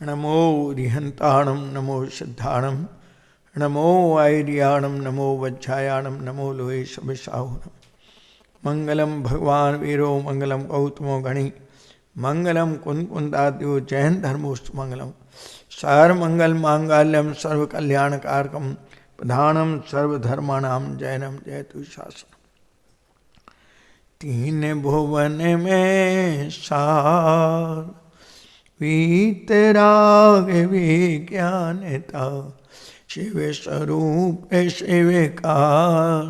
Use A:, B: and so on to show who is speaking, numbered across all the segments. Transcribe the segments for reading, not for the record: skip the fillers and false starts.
A: नमो रिहंताणम नमो सिद्धाणम नमो आयर्याणम नमो वज्रायाणम नमो लोहे समिसाहुनम। मंगलम भगवान वीरो मंगलम गौतमो गणि मंगलम कुंदाद्यो जैन धर्मोस्तु मंगलम। सर्वमंगल मांगल्यम सर्वकल्याणकारकम प्रधानम सर्वधर्माणाम जैनम जयतु शासनम। तीन भुवन में सार वीतराग विज्ञानता शिव स्वरूप शिवकार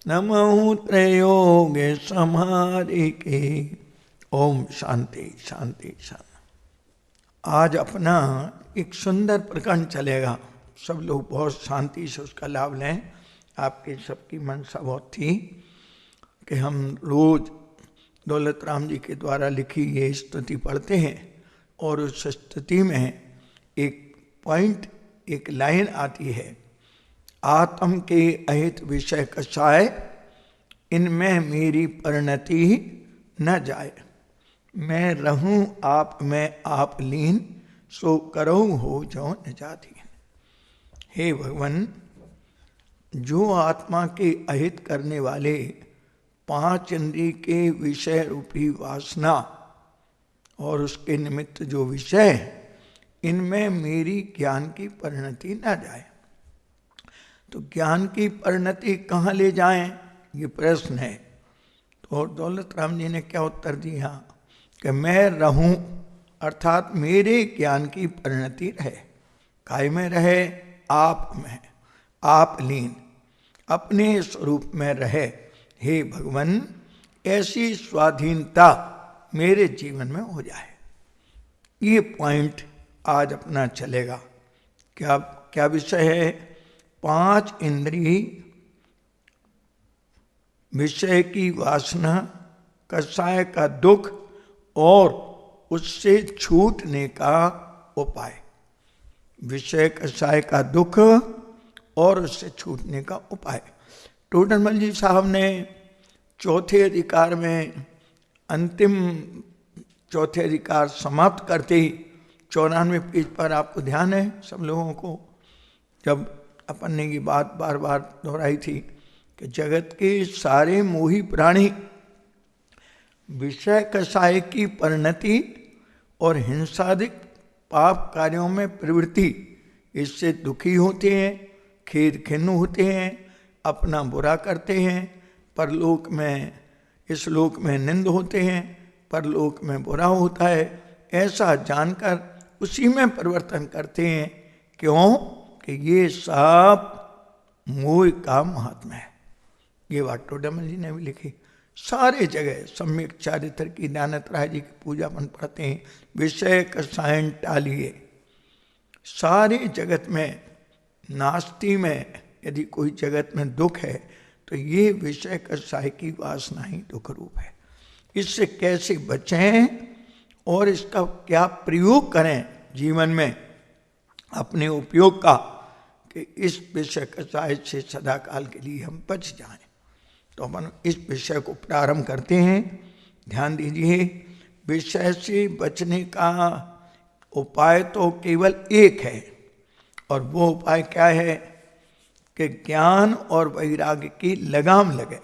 A: नमः त्रयोग समारिके। ओम शांति शांति शांति। आज अपना एक सुंदर प्रकरण चलेगा, सब लोग बहुत शांति से उसका लाभ लें। आपकी सबकी मनसा बहुत थी कि हम रोज दौलत राम जी के द्वारा लिखी ये स्तुति पढ़ते हैं और उस स्तुति में एक पॉइंट, एक लाइन आती है, आत्म के अहित विषय कषाय इनमें मेरी परिणति न जाए। मैं रहूं आप में आप लीन सो करो हो जो न जाती। हे भगवान, जो आत्मा के अहित करने वाले पांच इंद्रिय के विषय रूपी वासना और उसके निमित्त जो विषय, इनमें मेरी ज्ञान की परिणति न जाए। तो ज्ञान की परिणति कहाँ ले जाएं, ये प्रश्न है। तो दौलत राम जी ने क्या उत्तर दिया कि मैं रहूं, अर्थात मेरे ज्ञान की परिणति रहे। काय में रहे? आप में, आप लीन, अपने स्वरूप में रहे। हे भगवान, ऐसी स्वाधीनता मेरे जीवन में हो जाए। ये पॉइंट आज अपना चलेगा। क्या क्या विषय है? पांच इंद्रिय विषय की वासना, कषाय का दुख और उससे छूटने का उपाय। विषय कषाय का दुख और उससे छूटने का उपाय। टोडरमल जी साहब ने चौथे अधिकार में, अंतिम चौथे अधिकार समाप्त करते ही 94 पेज पर, आपको ध्यान है सब लोगों को, जब अपन ने ये बात बार बार दोहराई थी कि जगत के सारे मोही प्राणी विषय कषाय की परिणति और हिंसादिक पाप कार्यों में प्रवृत्ति, इससे दुखी होते हैं, खेद खिन्न होते हैं, अपना बुरा करते हैं, परलोक में, इस लोक में निंद होते हैं, परलोक में बुरा होता है, ऐसा जानकर उसी में परिवर्तन करते हैं। क्यों? कि ये सब मोह का महात्मा है। ये बात टोडरमल जी ने भी लिखी। सारे जगह सम्यक चारित्र की दयानंद राय जी की पूजा मन पढ़ते हैं, विषय कषायन टालिए। सारे जगत में, नास्ति में यदि कोई जगत में दुख है तो ये विषय कषाय की वासना ही दुख रूप है। इससे कैसे बचें और इसका क्या प्रयोग करें जीवन में अपने उपयोग का, कि इस विषय कषाय से सदा काल के लिए हम बच जाएं। तो अपन इस विषय को प्रारंभ करते हैं। ध्यान दीजिए, विषय से बचने का उपाय तो केवल एक है, और वो उपाय क्या है कि ज्ञान और वैराग्य की लगाम लगे।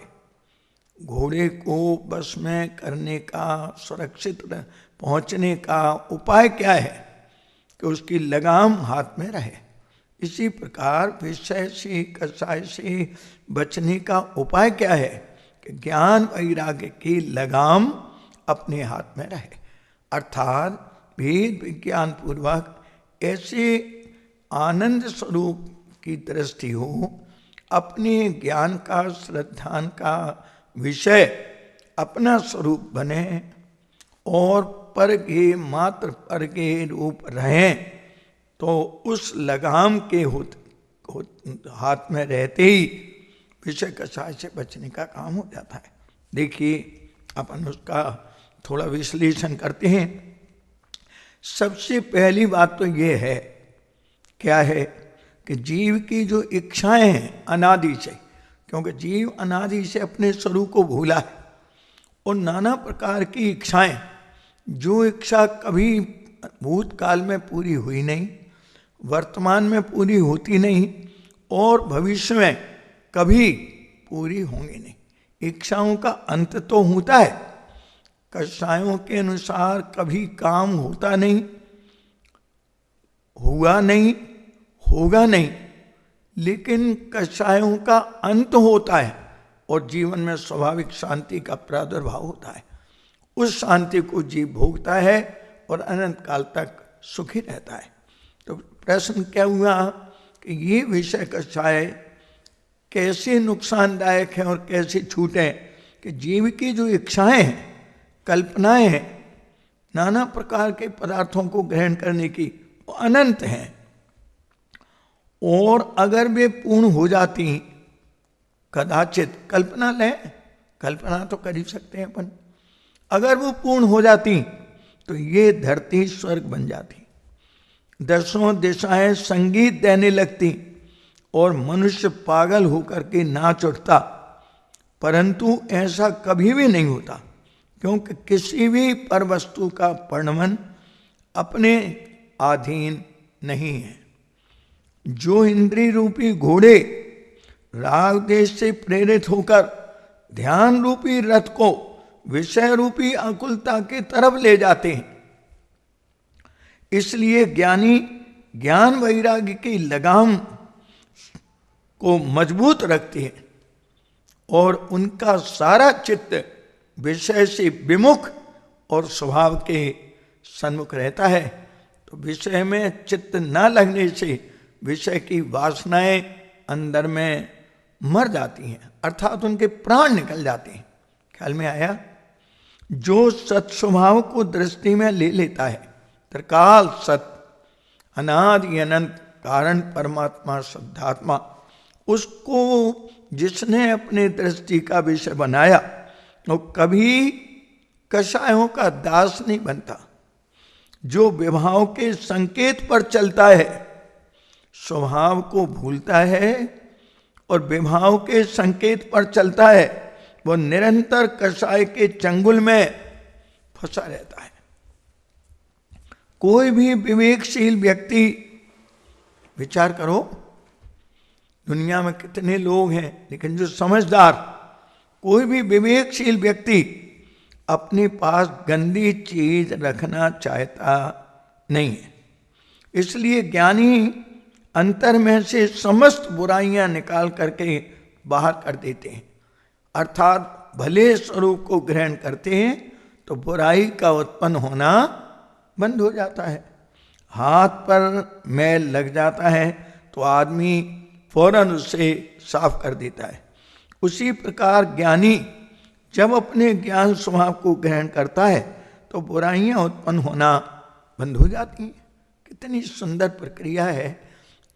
A: घोड़े को बस में करने का, सुरक्षित पहुंचने का उपाय क्या है कि उसकी लगाम हाथ में रहे। इसी प्रकार विषय से कषाय से बचने का उपाय क्या है कि ज्ञान वैराग्य की लगाम अपने हाथ में रहे। अर्थात भेद विज्ञान पूर्वक ऐसे आनंद स्वरूप की दृष्टि हो, अपने ज्ञान का, श्रद्धान का विषय अपना स्वरूप बने और पर के मात्र पर के रूप रहें, तो उस लगाम के हाथ में रहते ही विषय कषाय से बचने का काम हो जाता है। देखिए, अपन उसका थोड़ा विश्लेषण करते हैं। सबसे पहली बात तो ये है, क्या है कि जीव की जो इच्छाएं हैं अनादि से, क्योंकि जीव अनादि से अपने स्वरूप को भूला है, और नाना प्रकार की इच्छाएं, जो इच्छा कभी भूतकाल में पूरी हुई नहीं, वर्तमान में पूरी होती नहीं और भविष्य में कभी पूरी होंगी नहीं। इच्छाओं का अंत तो होता है, कषायों के अनुसार कभी काम होता नहीं, हुआ नहीं, होगा नहीं, लेकिन कषायों का अंत होता है और जीवन में स्वाभाविक शांति का प्रादुर्भाव होता है। उस शांति को जीव भोगता है और अनंत काल तक सुखी रहता है। तो प्रश्न क्या हुआ कि ये विषय कषाय कैसे नुकसानदायक है और कैसे छूटे, कि जीव की जो इच्छाएं हैं, कल्पनाएं हैं नाना प्रकार के पदार्थों को ग्रहण करने की, वो अनंत हैं और अगर वे पूर्ण हो जाती, कदाचित कल्पना लें, कल्पना तो कर ही सकते हैं अपन, अगर वो पूर्ण हो जाती तो ये धरती स्वर्ग बन जाती, दसों दिशाएं संगीत देने लगती और मनुष्य पागल होकर के नाच उठता। परंतु ऐसा कभी भी नहीं होता, क्योंकि किसी भी पर वस्तु का परिणमन अपने अधीन नहीं है। जो इंद्रिय रूपी घोड़े राग देश से प्रेरित होकर ध्यान रूपी रथ को विषय रूपी आकुलता की तरफ ले जाते हैं, इसलिए ज्ञानी ज्ञान वैराग्य की लगाम को मजबूत रखते हैं और उनका सारा चित्त विषय से विमुख और स्वभाव के सन्मुख रहता है। तो विषय में चित्त न लगने से विषय की वासनाएं अंदर में मर जाती हैं, अर्थात उनके प्राण निकल जाते हैं। ख्याल में आया? जो सत स्वभाव को दृष्टि में ले लेता है, त्रिकाल सत अनादि अनंत कारण परमात्मा शुद्धात्मा, उसको जिसने अपने दृष्टि का विषय बनाया वो कभी कषायों का दास नहीं बनता। जो विभाव के संकेत पर चलता है स्वभाव को भूलता है और विभाव के संकेत पर चलता है वो निरंतर कषाय के चंगुल में फंसा रहता है। कोई भी विवेकशील व्यक्ति, विचार करो, दुनिया में कितने लोग हैं, लेकिन जो समझदार, कोई भी विवेकशील व्यक्ति अपने पास गंदी चीज रखना चाहता नहीं है। इसलिए ज्ञानी अंतर में से समस्त बुराइयां निकाल करके बाहर कर देते हैं, अर्थात भले स्वरूप को ग्रहण करते हैं तो बुराई का उत्पन्न होना बंद हो जाता है। हाथ पर मैल लग जाता है तो आदमी फौरन उसे साफ कर देता है। उसी प्रकार ज्ञानी जब अपने ज्ञान स्वभाव को ग्रहण करता है तो बुराइयां उत्पन्न होना बंद हो जाती हैं। कितनी सुंदर प्रक्रिया है,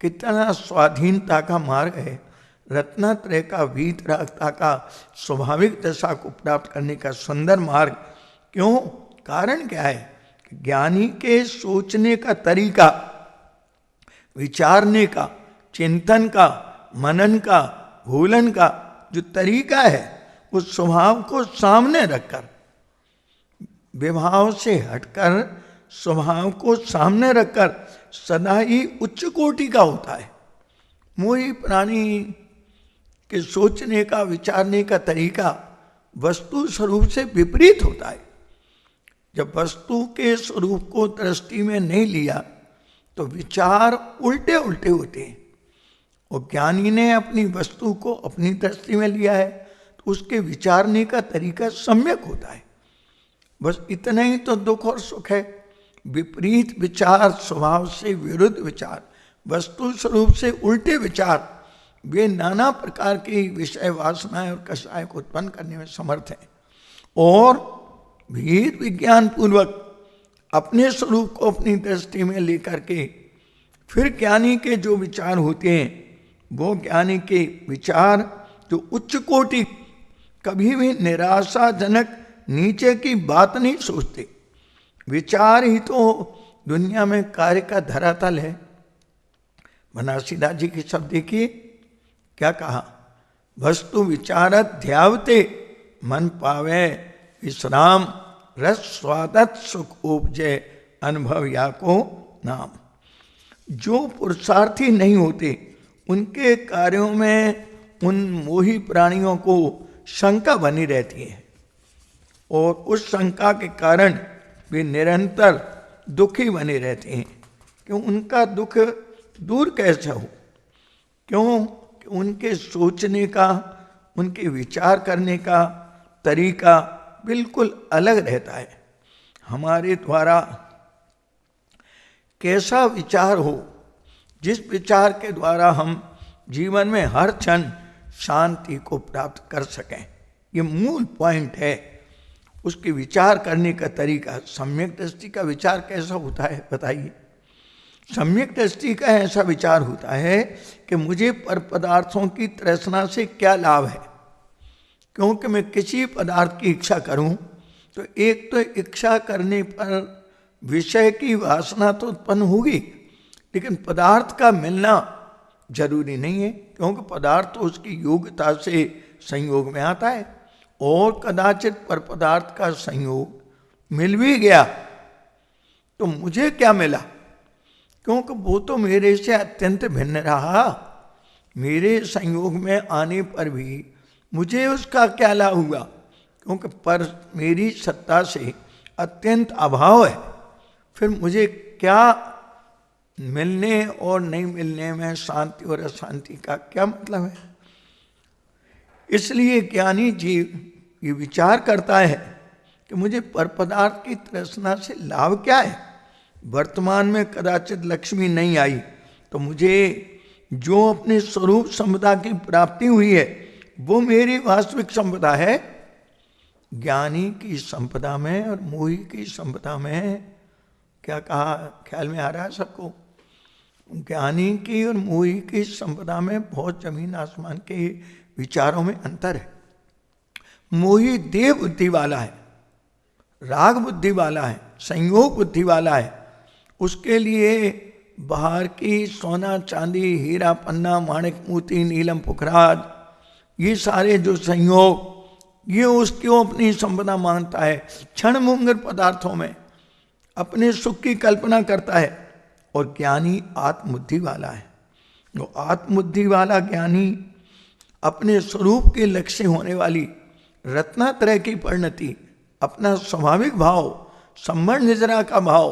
A: कितना स्वाधीनता का मार्ग है, रत्नत्रय का वीतरागता का स्वाभाविक दशा को प्राप्त करने का सुंदर मार्ग। क्यों? कारण क्या है? ज्ञानी के सोचने का तरीका, विचारने का, चिंतन का, मनन का, भूलन का जो तरीका है उस स्वभाव को सामने रखकर, विभाव से हटकर स्वभाव को सामने रखकर सदा ही उच्च कोटि का होता है। मोही प्राणी के सोचने का, विचारने का तरीका वस्तु स्वरूप से विपरीत होता है। जब वस्तु के स्वरूप को दृष्टि में नहीं लिया तो विचार उल्टे उल्टे होते हैं। और ज्ञानी ने अपनी वस्तु को अपनी दृष्टि में लिया है तो उसके विचारने का तरीका सम्यक होता है। बस इतना ही तो दुख और सुख है। विपरीत विचार, स्वभाव से विरुद्ध विचार, वस्तु स्वरूप से उल्टे विचार, वे नाना प्रकार की विषय वासनाएं और कषाय को उत्पन्न करने में समर्थ हैं। और भेद विज्ञान पूर्वक अपने स्वरूप को अपनी दृष्टि में लेकर के फिर ज्ञानी के जो विचार होते हैं वो ज्ञानी के विचार जो उच्च कोटि, कभी भी निराशाजनक नीचे की बात नहीं सोचते। विचार ही तो दुनिया में कार्य का धरातल है। बनारसीदास जी के शब्द देखिए, क्या कहा? वस्तु विचारत ध्यावते मन पावे विश्राम, रस स्वादत सुख उपजय अनुभव या को नाम। जो पुरुषार्थी नहीं होते उनके कार्यों में उन मोही प्राणियों को शंका बनी रहती है और उस शंका के कारण वे निरंतर दुखी बने रहते हैं कि उनका दुख दूर कैसे हो। क्यों? कि उनके सोचने का, उनके विचार करने का तरीका बिल्कुल अलग रहता है। हमारे द्वारा कैसा विचार हो, जिस विचार के द्वारा हम जीवन में हर क्षण शांति को प्राप्त कर सकें, ये मूल पॉइंट है। उसके विचार करने का तरीका, सम्यक दृष्टि का विचार कैसा होता है बताइए। सम्यक दृष्टि का ऐसा विचार होता है कि मुझे पर पदार्थों की तृष्णा से क्या लाभ है। क्योंकि मैं किसी पदार्थ की इच्छा करूं तो एक तो इच्छा करने पर विषय की वासना तो उत्पन्न होगी, लेकिन पदार्थ का मिलना जरूरी नहीं है, क्योंकि पदार्थ तो उसकी योग्यता से संयोग में आता है। और कदाचित पर पदार्थ का संयोग मिल भी गया तो मुझे क्या मिला, क्योंकि वो तो मेरे से अत्यंत भिन्न रहा। मेरे संयोग में आने पर भी मुझे उसका क्या लाभ हुआ, क्योंकि पर मेरी सत्ता से अत्यंत अभाव है। फिर मुझे क्या मिलने और नहीं मिलने में शांति और अशांति का क्या मतलब है। इसलिए ज्ञानी जीव ये विचार करता है कि मुझे पर पदार्थ की तृष्णा से लाभ क्या है। वर्तमान में कदाचित लक्ष्मी नहीं आई तो मुझे जो अपने स्वरूप संपदा की प्राप्ति हुई है वो मेरी वास्तविक संपदा है। ज्ञानी की संपदा में और मोही की संपदा में क्या कहा, ख्याल में आ रहा है सबको? ज्ञानी की और मोही की संपदा में बहुत जमीन आसमान के विचारों में अंतर है। मोही देह बुद्धि वाला है, राग बुद्धि वाला है, संयोग बुद्धि वाला है। उसके लिए बाहर की सोना चांदी हीरा पन्ना माणिक मोती नीलम पुखराज ये सारे जो संयोग ये उसको अपनी संपदा मानता है। क्षण मुंगर पदार्थों में अपने सुख की कल्पना करता है। और ज्ञानी आत्मबुद्धि वाला है। वो आत्मबुद्धि वाला ज्ञानी अपने स्वरूप के लक्ष्य होने वाली रत्नात्रय की परिणति, अपना स्वाभाविक भाव, संबंध निजरा का भाव,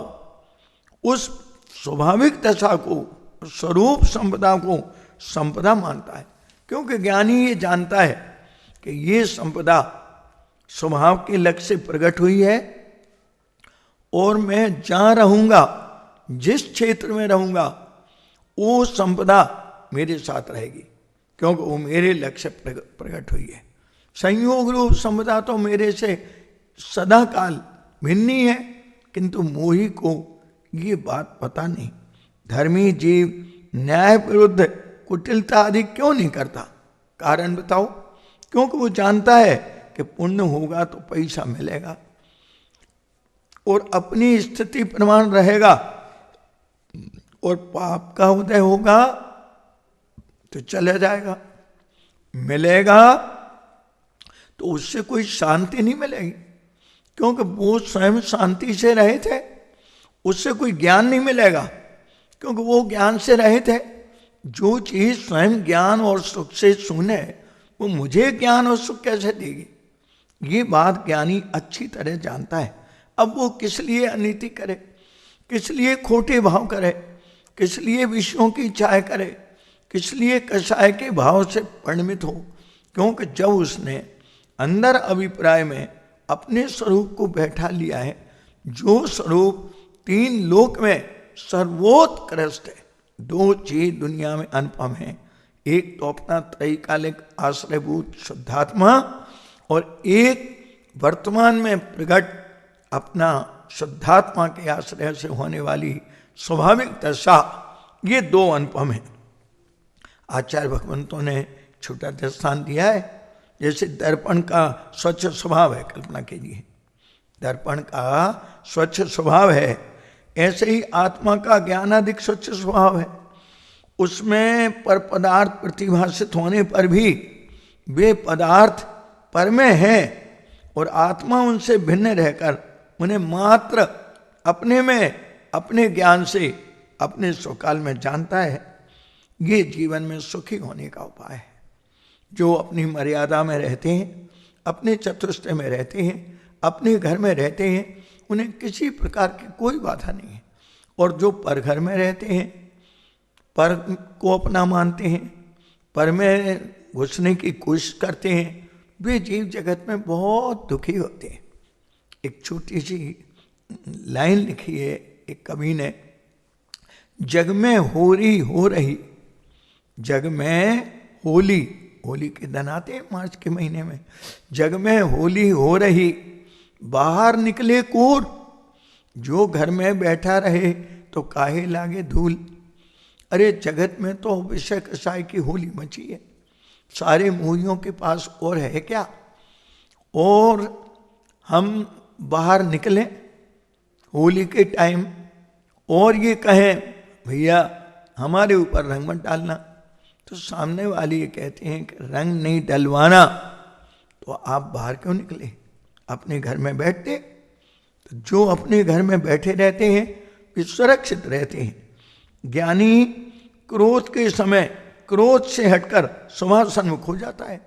A: उस स्वाभाविक दशा को, स्वरूप संपदा को संपदा मानता है। क्योंकि ज्ञानी ये जानता है कि ये संपदा स्वभाव के लक्ष्य से प्रकट हुई है और मैं जहां रहूंगा, जिस क्षेत्र में रहूंगा, वो संपदा मेरे साथ रहेगी, क्योंकि वो मेरे लक्ष्य प्रकट हुई है। संयोग रूप संपदा तो मेरे से सदा काल भिन्न ही है, किंतु मोही को ये बात पता नहीं। धर्मी जीव न्याय विरुद्ध कुटिलता आदि क्यों नहीं करता? कारण बताओ। क्योंकि वो जानता है कि पुण्य होगा तो पैसा मिलेगा और अपनी स्थिति प्रमाण रहेगा, और पाप का उदय होगा तो चले जाएगा। मिलेगा तो उससे कोई शांति नहीं मिलेगी, क्योंकि वो स्वयं शांति से रहित है। उससे कोई ज्ञान नहीं मिलेगा, क्योंकि वो ज्ञान से रहित है। जो चीज स्वयं ज्ञान और सुख से शून्य है वो मुझे ज्ञान और सुख कैसे देगी? ये बात ज्ञानी अच्छी तरह जानता है। अब वो किस लिए अनीति करे, किस लिए खोटे भाव करे, किस लिए विषयों की चाह करे, किस लिए कषाय के भाव से परिणमित हो? क्योंकि जब उसने अंदर अभिप्राय में अपने स्वरूप को बैठा लिया है, जो स्वरूप तीन लोक में सर्वोत्कृष्ट है। दो चीज दुनिया में अनुपम है, एक तो अपना त्रैकालिक आश्रयभूत शुद्धात्मा और एक वर्तमान में प्रकट अपना शुद्धात्मा के आश्रय से होने वाली स्वाभाविक दशा। ये दो अनुपम है। आचार्य भगवंतों ने छोटा दृष्टांत दिया है। जैसे दर्पण का स्वच्छ स्वभाव है, कल्पना कीजिए, दर्पण का स्वच्छ स्वभाव है, ऐसे ही आत्मा का ज्ञानाधिक स्वच्छ स्वभाव है। उसमें पर पदार्थ प्रतिभाषित होने पर भी वे पदार्थ पर में हैं और आत्मा उनसे भिन्न रहकर उन्हें मात्र अपने में, अपने ज्ञान से, अपने स्वकाल में जानता है, ये जीवन में सुखी होने का उपाय है। जो अपनी मर्यादा में रहते हैं, अपने चतुष्टय में रहते हैं, अपने घर में रहते हैं, उन्हें किसी प्रकार की कोई बाधा नहीं है। और जो पर घर में रहते हैं, पर को अपना मानते हैं, पर में घुसने की कोशिश करते हैं, वे जीव जगत में बहुत दुखी होते हैं। एक छोटी सी लाइन लिखी है एक कवि ने, जग में होरी हो रही, जग में होली, होली के दिन आते हैं मार्च के महीने में, जग में होली हो रही, बाहर निकले कोर, जो घर में बैठा रहे तो काहे लागे धूल। अरे जगत में तो विषय कसाय की होली मची है, सारे मोहियों के पास और है क्या? और हम बाहर निकलें होली के टाइम और ये कहें भैया हमारे ऊपर रंग मत डालना, तो सामने वाले ये कहते हैं कि रंग नहीं डलवाना तो आप बाहर क्यों निकले, अपने घर में बैठते। तो जो अपने घर में बैठे रहते हैं वे सुरक्षित रहते हैं। ज्ञानी क्रोध के समय क्रोध से हटकर स्वभाव सन्मुख हो जाता है।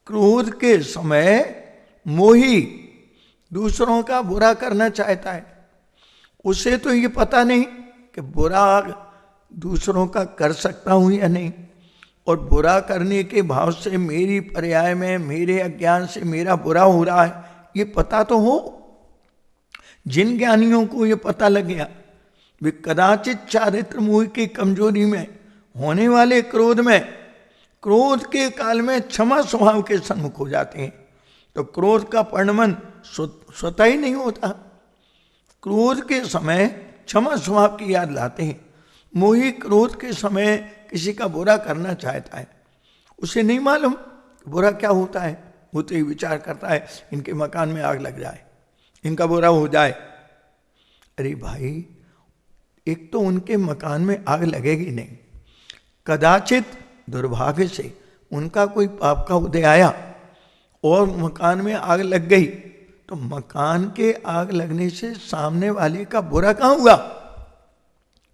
A: क्रोध के समय मोही दूसरों का बुरा करना चाहता है, उसे तो ये पता नहीं कि बुरा दूसरों का कर सकता हूं या नहीं, और बुरा करने के भाव से मेरी पर्याय में, मेरे अज्ञान से मेरा बुरा हो रहा है, ये पता तो हो। जिन ज्ञानियों को ये पता लग गया, वे कदाचित चारित्र मोह की कमजोरी में होने वाले क्रोध में, क्रोध के काल में क्षमा स्वभाव के सन्मुख हो जाते हैं। तो क्रोध का परिणमन स्वतः ही नहीं होता, क्रोध के समय क्षमा स्वभाव की याद लाते हैं। मोही क्रोध के समय किसी का बुरा करना चाहता है, उसे नहीं मालूम बुरा क्या होता है, वो तो ही विचार करता है इनके मकान में आग लग जाए, इनका बुरा हो जाए। अरे भाई, एक तो उनके मकान में आग लगेगी नहीं, कदाचित दुर्भाग्य से उनका कोई पाप का उदय आया और मकान में आग लग गई, तो मकान के आग लगने से सामने वाले का बुरा कहाँ हुआ?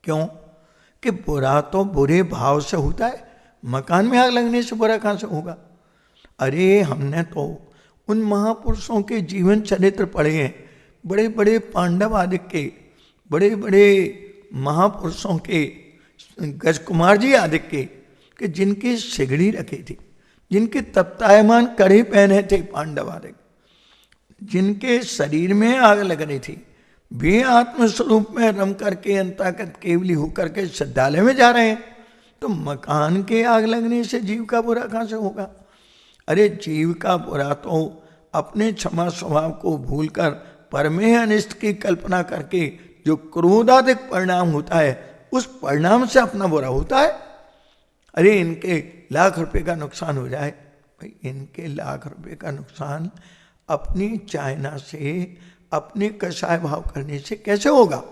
A: क्यों कि बुरा तो बुरे भाव से होता है, मकान में आग लगने से बुरा कहाँ से होगा? अरे हमने तो उन महापुरुषों के जीवन चरित्र पढ़े हैं, बड़े बड़े पांडव आदि के, बड़े बड़े महापुरुषों के, गजकुमार जी आदि के, कि जिनकी सिगड़ी रखी थी, जिनके तप्तायमान कड़े पहने थे पांडव आदि, जिनके शरीर में आग लग रही थी, वे आत्मस्वरूप में रम करके अंतागत केवली होकर के श्रद्धालय में जा रहे हैं, तो मकान के आग लगने से जीव का बुरा कहाँ से होगा? अरे जीव का बुरा तो अपने क्षमा स्वभाव को भूलकर परमेय अनिष्ट की कल्पना करके जो क्रोधाधिक परिणाम होता है, उस परिणाम से अपना बुरा होता है। अरे इनके लाख रुपए का नुकसान हो जाए, भाई इनके लाख रुपए का नुकसान अपनी चाहना से, अपने कषाय भाव करने से कैसे होगा?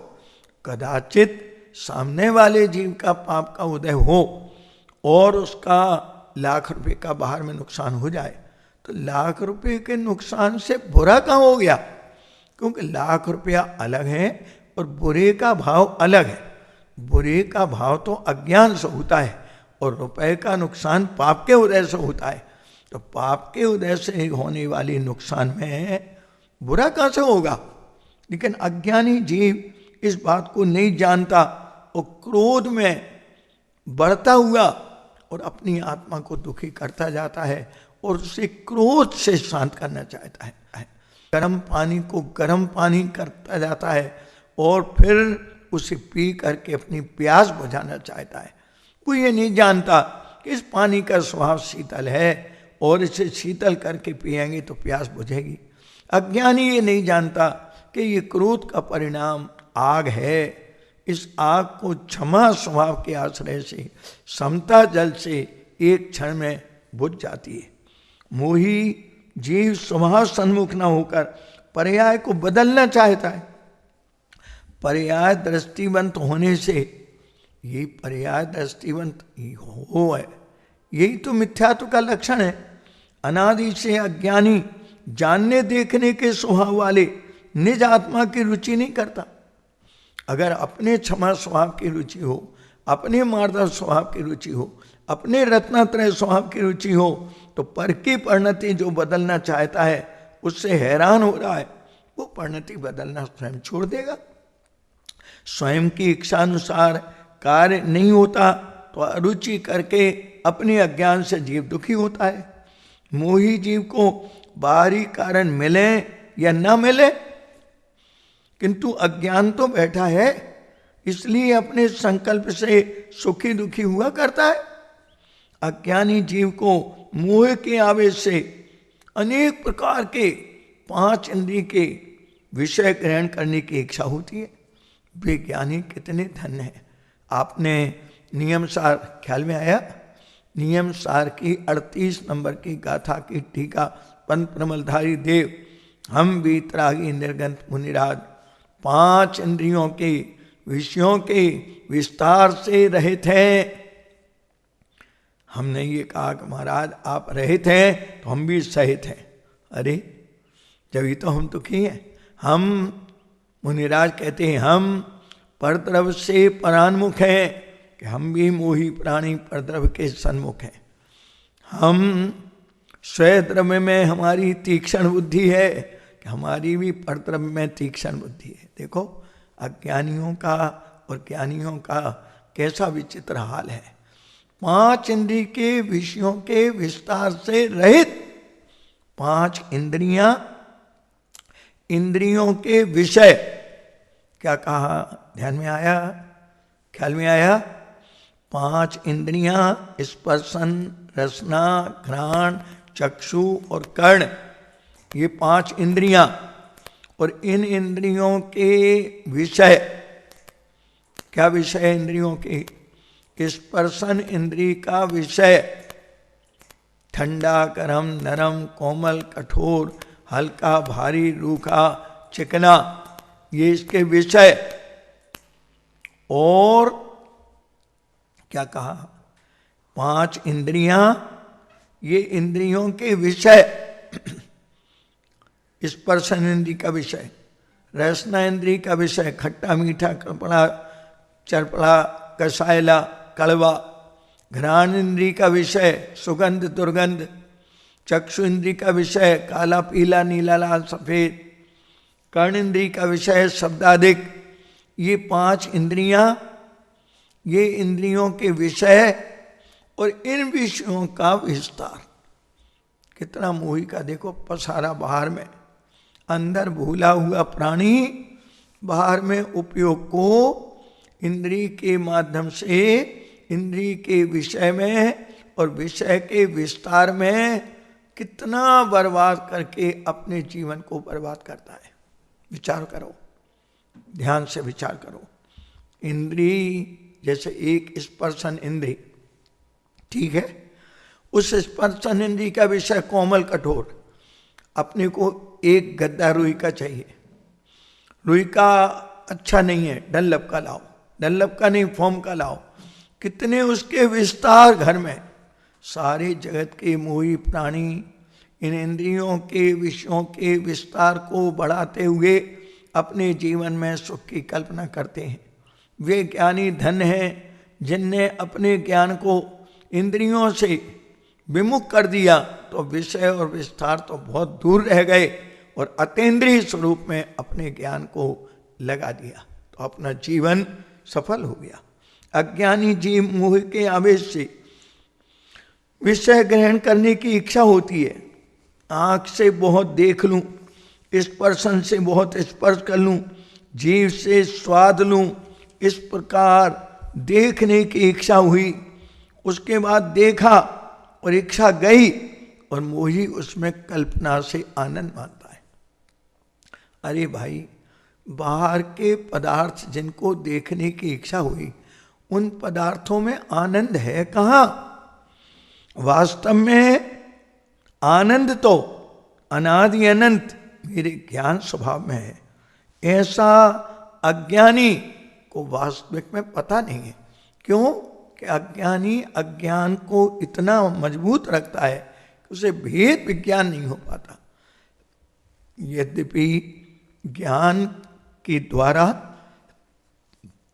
A: कदाचित सामने वाले जीव का पाप का उदय हो और उसका लाख रुपए का बाहर में नुकसान हो जाए, तो लाख रुपए के नुकसान से बुरा कहाँ हो गया? क्योंकि लाख रुपया अलग है और बुरे का भाव अलग है। बुरे का भाव तो अज्ञान से होता है और रुपए का नुकसान पाप के उदय से होता है। तो पाप के उदय से होने वाले नुकसान में बुरा कहाँ से होगा? लेकिन अज्ञानी जीव इस बात को नहीं जानता और क्रोध में बढ़ता हुआ और अपनी आत्मा को दुखी करता जाता है और उसे क्रोध से शांत करना चाहता है। गर्म पानी को गर्म पानी करता जाता है और फिर उसे पी करके अपनी प्यास बुझाना चाहता है। वो ये नहीं जानता कि इस पानी का स्वभाव शीतल है और इसे शीतल करके पिएंगे तो प्यास बुझेगी। अज्ञानी ये नहीं जानता कि ये क्रोध का परिणाम आग है। इस आग को क्षमा स्वभाव के आश्रय से, समता जल से एक क्षण में बुझ जाती है। मोही जीव स्वभाव सन्मुख न होकर पर्याय को बदलना चाहता है। पर्याय दृष्टिवंत होने से, ये पर्याय दृष्टिवंत हो है, यही तो मिथ्यात्व का लक्षण है। अनादि से अज्ञानी जानने देखने के स्वभाव वाले निज आत्मा की रुचि नहीं करता। अगर अपने क्षमा स्वभाव की रुचि हो, अपने मार्दव स्वभाव की रुचि हो, अपने रत्नात्रय स्वभाव की रुचि हो, तो पर की परिणति जो बदलना चाहता है उससे हैरान हो रहा है, वो परिणति बदलना स्वयं छोड़ देगा। स्वयं की इच्छा अनुसार कार्य नहीं होता तो अरुचि करके अपने अज्ञान से जीव दुखी होता है। मोही जीव को बाहरी कारण मिले या न मिले, किंतु अज्ञान तो बैठा है, इसलिए अपने संकल्प से सुखी दुखी हुआ करता है। अज्ञानी जीव को मोह के आवेश से अनेक प्रकार के 5 इंद्रिय के विषय ग्रहण करने की इच्छा होती है। वे ज्ञानी कितने धन्य हैं। आपने नियम सार ख्याल में आया? नियम सार की 38 नंबर की गाथा की टीका पंत प्रमलधारी देव, हम वीतरागी निर्गंत मुनिराज 5 इंद्रियों के विषयों के विस्तार से रहित हैं। हमने ये कहा कि महाराज आप रहित हैं तो हम भी सहित हैं। अरे जब तो हम दुखी हैं। हम मुनिराज कहते हैं हम परद्रव से परान्मुख हैं, कि हम भी मोही प्राणी परद्रव के सन्मुख हैं। हम स्वद्रव्य में हमारी तीक्ष्ण बुद्धि है, कि हमारी भी परद्रव्य में तीक्ष्ण बुद्धि है। देखो अज्ञानियों का और ज्ञानियों का कैसा विचित्र हाल है। 5 इंद्रिय के विषयों के विस्तार से रहित। 5 इंद्रियां, इंद्रियों के विषय, क्या कहा? ध्यान में आया? ख्याल में आया? 5 इंद्रियां स्पर्शन, रसना, घ्राण, चक्षु और कर्ण, ये 5 इंद्रियां। और इन इंद्रियों के विषय, क्या विषय है इंद्रियों के? स्पर्शन इंद्रिय का विषय ठंडा, गरम, नरम, कोमल, कठोर, हल्का, भारी, रूखा, चिकना, ये इसके विषय। और क्या कहा? 5 इंद्रियां, ये इंद्रियों के विषय। स्पर्शन इंद्रिय का विषय, रसना इंद्रिय का विषय, खट्टा मीठा, कपड़ा चरपड़ा, कसायला, कड़वा। घ्राण इंद्रिय का विषय सुगंध दुर्गंध। चक्षु इंद्रिय का विषय काला पीला नीला लाल सफेद। कर्ण इंद्रिय का विषय शब्दादिक। ये 5 इंद्रियां, ये इंद्रियों के विषय और इन विषयों का विस्तार। कितना मोही का देखो पसारा बाहर में, अंदर भूला हुआ प्राणी बाहर में उपयोग को इंद्रिय के माध्यम से इंद्रिय के विषय में और विषय के विस्तार में कितना बर्बाद करके अपने जीवन को बर्बाद करता है। विचार करो, ध्यान से विचार करो। इंद्रिय जैसे एक स्पर्शन इंद्रिय, ठीक है, उस स्पर्शन इंद्रिय का विषय कोमल कठोर। अपने को एक गद्दा रुई का चाहिए, रुई का अच्छा नहीं है, डनलप का लाओ, डनलप का नहीं फोम का लाओ। कितने उसके विस्तार घर में। सारे जगत के मोही प्राणी इन इंद्रियों के विषयों के विस्तार को बढ़ाते हुए अपने जीवन में सुख की कल्पना करते हैं। वे ज्ञानी धन्य हैं जिनने अपने ज्ञान को इंद्रियों से विमुख कर दिया, तो विषय और विस्तार तो बहुत दूर रह गए और अतीन्द्रिय स्वरूप में अपने ज्ञान को लगा दिया, तो अपना जीवन सफल हो गया। अज्ञानी जीव मोह के आवेश से विषय ग्रहण करने की इच्छा होती है। आँख से बहुत देख लूं, स्पर्शन से बहुत स्पर्श कर लूं, जीव से स्वाद लूं, इस प्रकार देखने की इच्छा हुई। उसके बाद देखा और इच्छा गई और मोही उसमें कल्पना से आनंद मानता है। अरे भाई, बाहर के पदार्थ जिनको देखने की इच्छा हुई, उन पदार्थों में आनंद है कहाँ? वास्तव में आनंद तो अनादि अनंत मेरे ज्ञान स्वभाव में है। ऐसा अज्ञानी को वास्तविक में पता नहीं है। क्यों? कि अज्ञानी अज्ञान को इतना मजबूत रखता है कि उसे भेद विज्ञान नहीं हो पाता। यद्यपि ज्ञान के द्वारा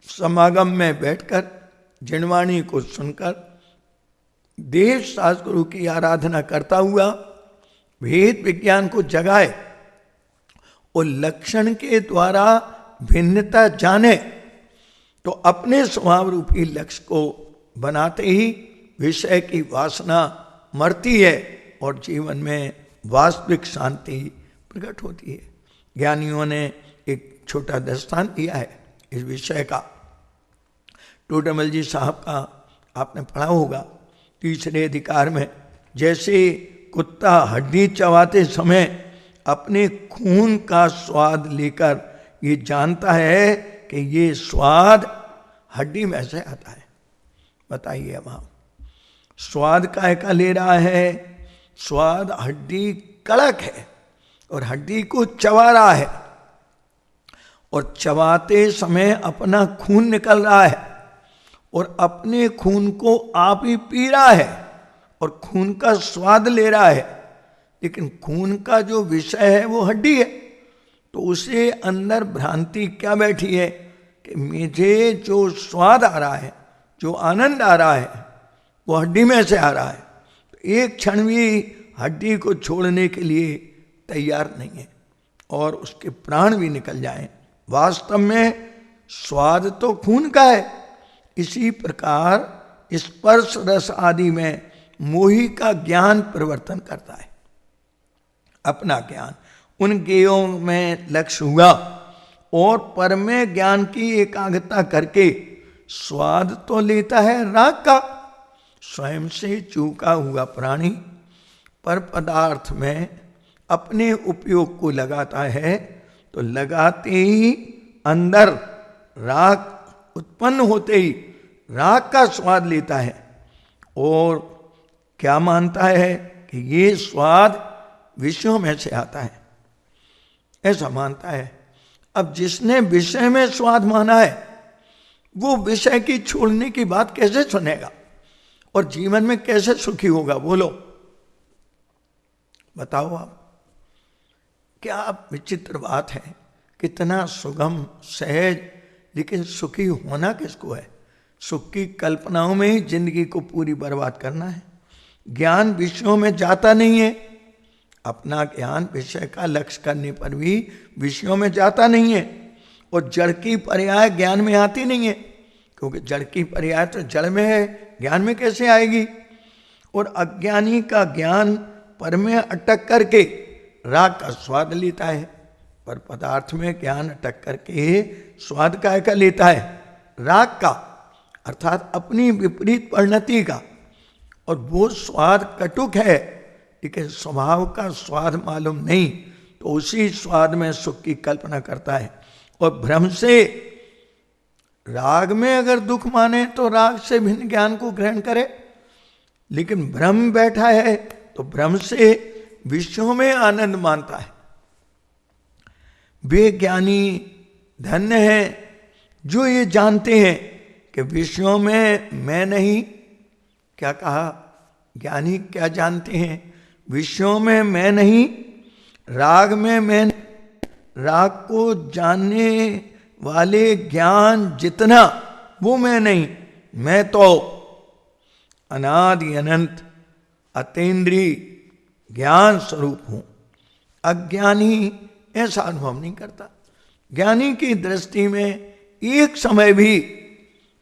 A: समागम में बैठकर जिनवाणी को सुनकर देव शास्त्र गुरु की आराधना करता हुआ भेद विज्ञान को जगाए और लक्षण के द्वारा भिन्नता जाने, तो अपने स्वभाव रूपी लक्ष्य को बनाते ही विषय की वासना मरती है और जीवन में वास्तविक शांति प्रकट होती है। ज्ञानियों ने एक छोटा दृष्टांत दिया है इस विषय का। टोडरमल जी साहब का आपने पढ़ा होगा तीसरे अधिकार में, जैसे कुत्ता हड्डी चबाते समय अपने खून का स्वाद लेकर ये जानता है कि ये स्वाद हड्डी में से आता है। बताइए अब आप स्वाद काय का ले रहा है? स्वाद हड्डी कड़क है और हड्डी को चबा रहा है और चबाते समय अपना खून निकल रहा है और अपने खून को आप ही पी रहा है और खून का स्वाद ले रहा है, लेकिन खून का जो विषय है वो हड्डी है। तो उसे अंदर भ्रांति क्या बैठी है कि मुझे जो स्वाद आ रहा है, जो आनंद आ रहा है, वो हड्डी में से आ रहा है। तो एक क्षण भी हड्डी को छोड़ने के लिए तैयार नहीं है और उसके प्राण भी निकल जाएं। वास्तव में स्वाद तो खून का है। इसी प्रकार स्पर्श रस आदि में मोही का ज्ञान परिवर्तन करता है। अपना ज्ञान उन ज्ञेयों में लक्ष्य हुआ और परमे ज्ञान की एकाग्रता करके स्वाद तो लेता है राग का, स्वयं से चूका हुआ प्राणी पर पदार्थ में अपने उपयोग को लगाता है, तो लगाते ही अंदर राग उत्पन्न होते ही राग का स्वाद लेता है और क्या मानता है कि ये स्वाद विषयों में से आता है, ऐसा मानता है। अब जिसने विषय में स्वाद माना है वो विषय की छोड़ने की बात कैसे सुनेगा और जीवन में कैसे सुखी होगा? बोलो बताओ आप। क्या विचित्र बात है, कितना सुगम सहज, लेकिन सुखी होना किसको है? सुख की कल्पनाओं में ही जिंदगी को पूरी बर्बाद करना है। ज्ञान विषयों में जाता नहीं है, अपना ज्ञान विषय का लक्ष्य करने पर भी विषयों में जाता नहीं है और जड़ की पर्याय ज्ञान में आती नहीं है, क्योंकि जड़ की पर्याय तो जड़ में है, ज्ञान में कैसे आएगी? और अज्ञानी का ज्ञान पर में अटक करके राग का स्वाद लेता है, पर पदार्थ में ज्ञान अटक करके स्वाद का लेता है? राग का, अर्थात अपनी विपरीत परिणति का। और वो स्वाद कटुक है, लेकिन स्वभाव का स्वाद मालूम नहीं, तो उसी स्वाद में सुख की कल्पना करता है। और भ्रम से राग में अगर दुख माने तो राग से भिन्न ज्ञान को ग्रहण करे, लेकिन भ्रम बैठा है तो भ्रम से विषयों में आनंद मानता है। वे ज्ञानी धन्य हैं जो ये जानते हैं कि विषयों में मैं नहीं। क्या कहा? ज्ञानी क्या जानते हैं? विषयों में मैं नहीं, राग में मैं नहीं। राग को जानने वाले ज्ञान जितना वो मैं नहीं, मैं तो अनादि अनंत अतीन्द्रिय ज्ञान स्वरूप हूं। अज्ञानी ऐसा अनुभव नहीं करता। ज्ञानी की दृष्टि में एक समय भी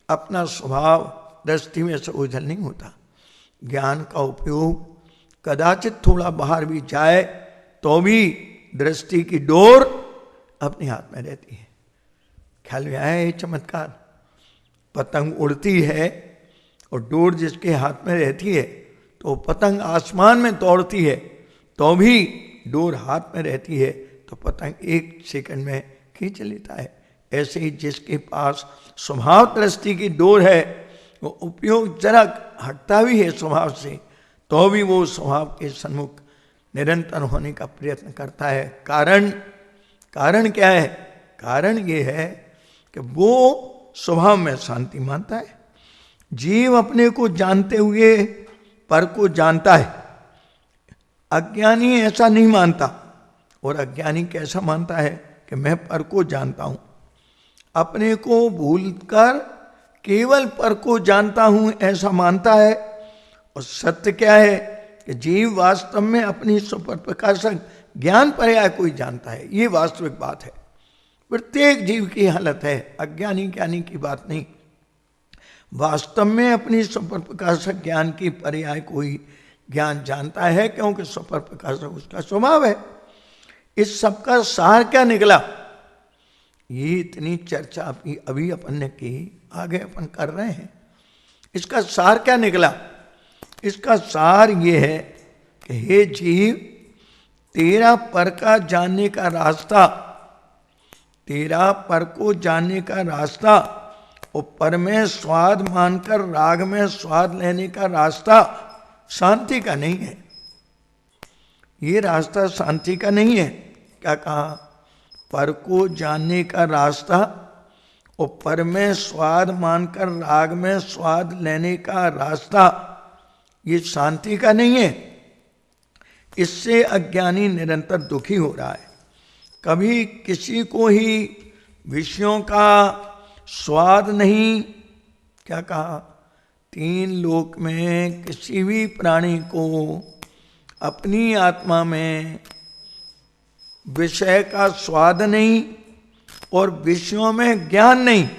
A: अपना स्वभाव दृष्टि में से ओझल नहीं होता। ज्ञान का उपयोग कदाचित थोड़ा बाहर भी जाए तो भी दृष्टि की डोर अपने हाथ में रहती है। ख्याल में आया ये चमत्कार? पतंग उड़ती है और डोर जिसके हाथ में रहती है तो पतंग आसमान में दौड़ती है, तो भी डोर हाथ में रहती है तो पतंग एक सेकंड में खींच लेता है। ऐसे ही जिसके पास स्वभाव दृष्टि की डोर है, वो उपयोग जरा हटता भी है स्वभाव से, तो भी वो स्वभाव के सन्मुख निरंतर होने का प्रयत्न करता है। कारण क्या है? कारण ये है कि वो स्वभाव में शांति मानता है। जीव अपने को जानते हुए पर को जानता है, अज्ञानी ऐसा नहीं मानता। और अज्ञानी कैसा मानता है कि मैं पर को जानता हूं। अपने को भूलकर केवल पर को जानता हूं ऐसा मानता है। और सत्य क्या है कि जीव वास्तव में अपनी स्वपर प्रकाशक ज्ञान पर्याय को ही जानता है। ये वास्तविक बात है। प्रत्येक जीव की हालत है, अज्ञानी ज्ञानी की बात नहीं। वास्तव में अपनी स्वपर प्रकाशक ज्ञान की पर्याय को ही ज्ञान जानता है, क्योंकि स्वपर प्रकाशक उसका स्वभाव है। इस सब का सार क्या निकला? ये इतनी चर्चा अभी अपन ने की, आगे अपन कर रहे हैं। इसका सार क्या निकला? इसका सार ये है कि हे जीव, तेरा पर का जानने का रास्ता, तेरा पर को जानने का रास्ता और पर में स्वाद मानकर राग में स्वाद लेने का रास्ता शांति का नहीं है। ये रास्ता शांति का नहीं है। क्या कहा? पर को जानने का रास्ता और पर में स्वाद मानकर राग में स्वाद लेने का रास्ता, ये शांति का नहीं है। इससे अज्ञानी निरंतर दुखी हो रहा है। कभी किसी को ही विषयों का स्वाद नहीं। क्या कहा? तीन लोक में किसी भी प्राणी को अपनी आत्मा में विषय का स्वाद नहीं और विषयों में ज्ञान नहीं,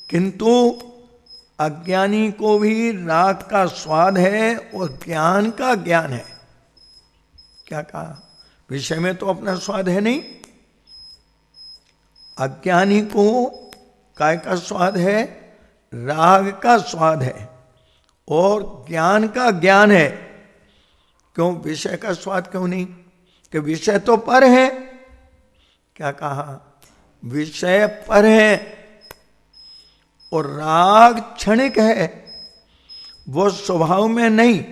A: किंतु अज्ञानी को भी राग का स्वाद है और ज्ञान का ज्ञान है। क्या कहा? विषय में तो अपना स्वाद है नहीं। अज्ञानी को काय का स्वाद है? राग का स्वाद है और ज्ञान का ज्ञान है। क्यों विषय का स्वाद क्यों नहीं? कि विषय तो पर है। क्या कहा? विषय पर है और राग क्षणिक है, वो स्वभाव में नहीं।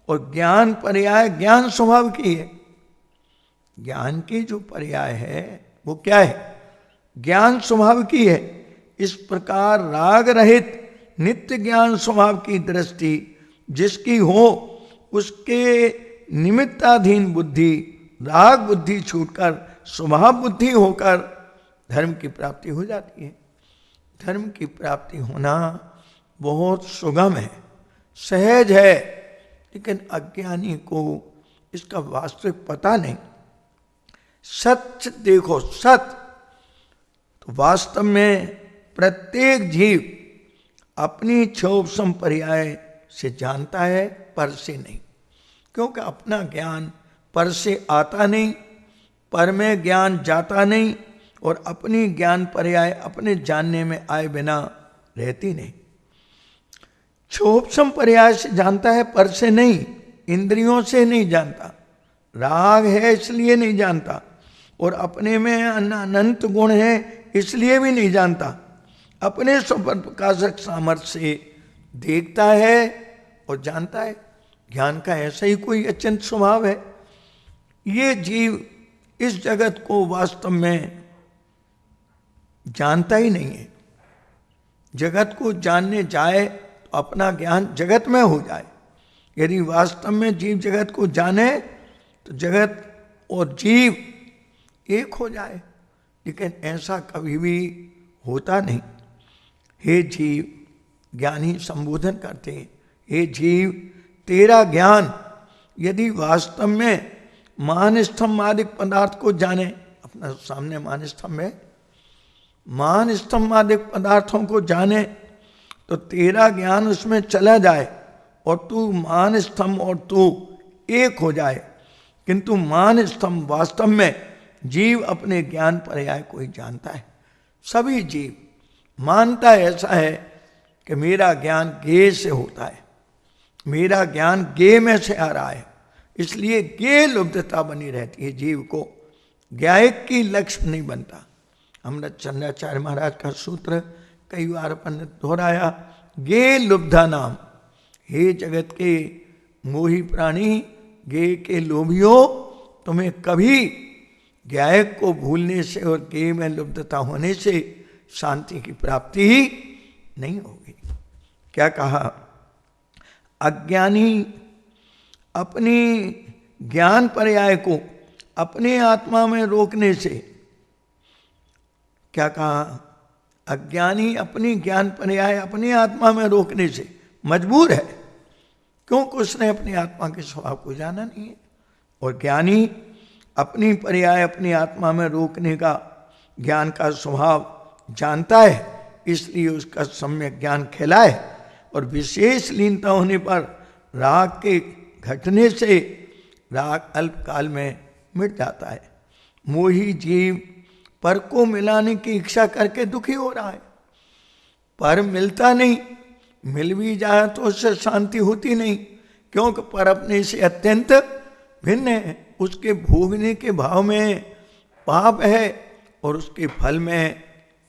A: और ज्ञान पर्याय ज्ञान स्वभाव की है। ज्ञान की जो पर्याय है वो क्या है? ज्ञान स्वभाव की है। इस प्रकार राग रहित नित्य ज्ञान स्वभाव की दृष्टि जिसकी हो, उसके निमित्ताधीन बुद्धि राग बुद्धि छूटकर स्वभाव बुद्धि होकर धर्म की प्राप्ति हो जाती है। धर्म की प्राप्ति होना बहुत सुगम है, सहज है, लेकिन अज्ञानी को इसका वास्तविक पता नहीं। सच देखो, सत्य तो वास्तव में प्रत्येक जीव अपनी क्षोभ पर्याय से जानता है, पर से नहीं। क्योंकि अपना ज्ञान पर से आता नहीं, पर में ज्ञान जाता नहीं, और अपनी ज्ञान पर्याय अपने जानने में आए बिना रहती नहीं। क्षोभ पर्याय से जानता है, पर से नहीं, इंद्रियों से नहीं जानता। राग है इसलिए नहीं जानता, और अपने में अनंत गुण है इसलिए भी नहीं जानता। अपने स्वपर प्रकाशक सामर्थ्य से देखता है और जानता है। ज्ञान का ऐसा ही कोई अत्यंत स्वभाव है। ये जीव इस जगत को वास्तव में जानता ही नहीं है। जगत को जानने जाए तो अपना ज्ञान जगत में हो जाए। यदि वास्तव में जीव जगत को जाने तो जगत और जीव एक हो जाए, लेकिन ऐसा कभी भी होता नहीं। हे जीव, ज्ञानी संबोधन करते हैं, हे जीव, तेरा ज्ञान यदि वास्तव में मान स्तंभादिक पदार्थ को जाने, अपना सामने मान स्तंभ है, मान स्तंभादिक पदार्थों को जाने तो तेरा ज्ञान उसमें चला जाए और तू मान स्तंभ और तू एक हो जाए। किंतु मान स्तंभ वास्तव में जीव अपने ज्ञान पर्याय को ही जानता है। सभी जीव मानता ऐसा है कि मेरा ज्ञान ज्ञेय से होता है, मेरा ज्ञान ज्ञेय में से आ रहा है, इसलिए ज्ञेय लुब्धता बनी रहती है। जीव को ज्ञायक की लक्ष्य नहीं बनता। अमृत चंद्राचार्य महाराज का सूत्र कई बार अपन ने दोहराया, ज्ञेय लुब्धा नाम। हे जगत के मोही प्राणी, ज्ञेय के लोभियों, तुम्हें कभी ज्ञायक को भूलने से और ज्ञेय में लुब्धता होने से शांति की प्राप्ति ही नहीं होगी। क्या कहा? अज्ञानी अपनी ज्ञान पर्याय को अपने आत्मा में रोकने से क्या कहा? अज्ञानी अपनी ज्ञान पर्याय अपनी आत्मा में रोकने से मजबूर है, क्योंकि उसने अपनी आत्मा के स्वभाव को जाना नहीं है। और ज्ञानी अपनी पर्याय अपनी आत्मा में रोकने का ज्ञान का स्वभाव जानता है, इसलिए उसका सम्यक ज्ञान खिला है। और विशेष लीनता होने पर राग के घटने से राग अल्पकाल में मिट जाता है। मोही जीव पर को मिलाने की इच्छा करके दुखी हो रहा है, पर मिलता नहीं, मिल भी जाए तो उससे शांति होती नहीं, क्योंकि पर अपने से अत्यंत भिन्न है। उसके भोगने के भाव में पाप है और उसके फल में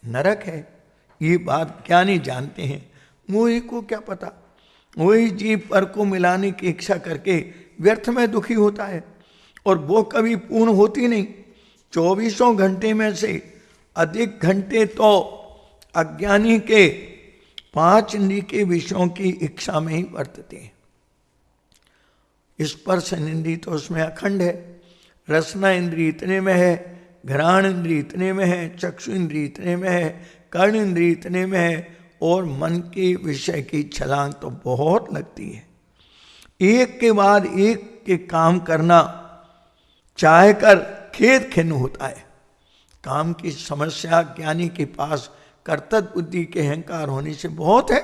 A: नरक है। ये बात ज्ञानी जानते हैं, मोही को क्या पता। वही जीव पर को मिलाने की इच्छा करके व्यर्थ में दुखी होता है, और वो कभी पूर्ण होती नहीं। 24 घंटे में से अधिक घंटे तो अज्ञानी के 5 इंद्रिय के विषयों की इच्छा में ही वर्तते हैं। स्पर्श इंद्रिय तो उसमें अखंड है, रसना इंद्रिय इतने में है, घ्राण इंद्रिय इतने में है, चक्षु इंद्रिय इतने में है, कर्ण इंद्रिय इतने में है, और मन के विषय की छलांग तो बहुत लगती है। एक के बाद एक के काम करना चाह कर खेद खिन्न होता है। काम की समस्या ज्ञानी के पास कर्तव्य बुद्धि के अहंकार होने से बहुत है,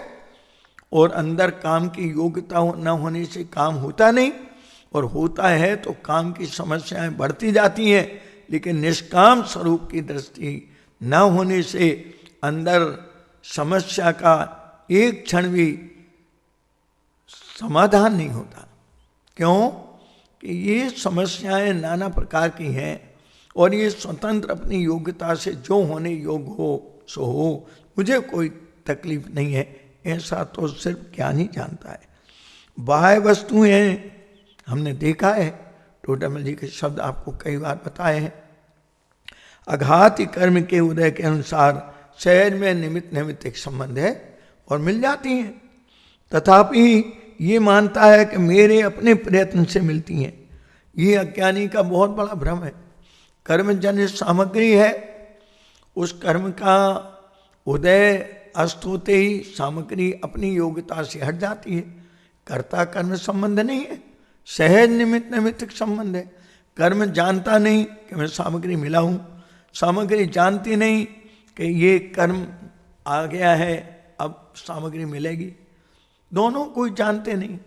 A: और अंदर काम की योग्यता न होने से काम होता नहीं, और होता है तो काम की समस्याएं बढ़ती जाती हैं। लेकिन निष्काम स्वरूप की दृष्टि न होने से अंदर समस्या का एक क्षण भी समाधान नहीं होता। क्यों? कि ये समस्याएं नाना प्रकार की हैं, और ये स्वतंत्र अपनी योग्यता से जो होने योग्य हो सो हो, मुझे कोई तकलीफ नहीं है, ऐसा तो सिर्फ ज्ञान ही जानता है। बाह्य वस्तुएं हमने देखा है, टोडामल जी के शब्द आपको कई बार बताए हैं। अघाती कर्म के उदय के अनुसार सहज में निमित्त निमित्त एक संबंध है और मिल जाती हैं, तथापि ये मानता है कि मेरे अपने प्रयत्न से मिलती हैं। ये अज्ञानी का बहुत बड़ा भ्रम है। कर्मजन्य सामग्री है, उस कर्म का उदय अस्त होते ही सामग्री अपनी योग्यता से हट जाती है। कर्ता कर्म संबंध नहीं है, सहज निमित्त निमित्त संबंध है। कर्म जानता नहीं कि मैं सामग्री मिला हूँ, सामग्री जानती नहीं कि ये कर्म आ गया है, अब सामग्री मिलेगी। दोनों कोई जानते नहीं,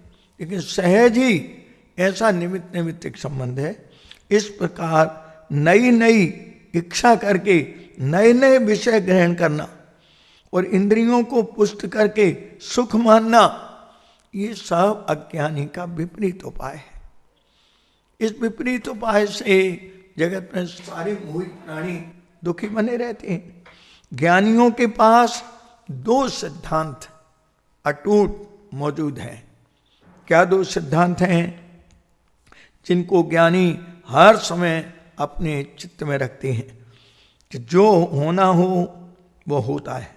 A: लेकिन सहज ही ऐसा निमित्त निमित्त संबंध है। इस प्रकार नई नई इच्छा करके नए नए विषय ग्रहण करना और इंद्रियों को पुष्ट करके सुख मानना, ये सब अज्ञानी का विपरीत उपाय है। इस विपरीत उपाय से जगत में सारे मोहित प्राणी दुखी बने रहते हैं। ज्ञानियों के पास 2 सिद्धांत अटूट मौजूद हैं। क्या 2 सिद्धांत हैं जिनको ज्ञानी हर समय अपने चित्त में रखते हैं कि जो होना हो वो होता है।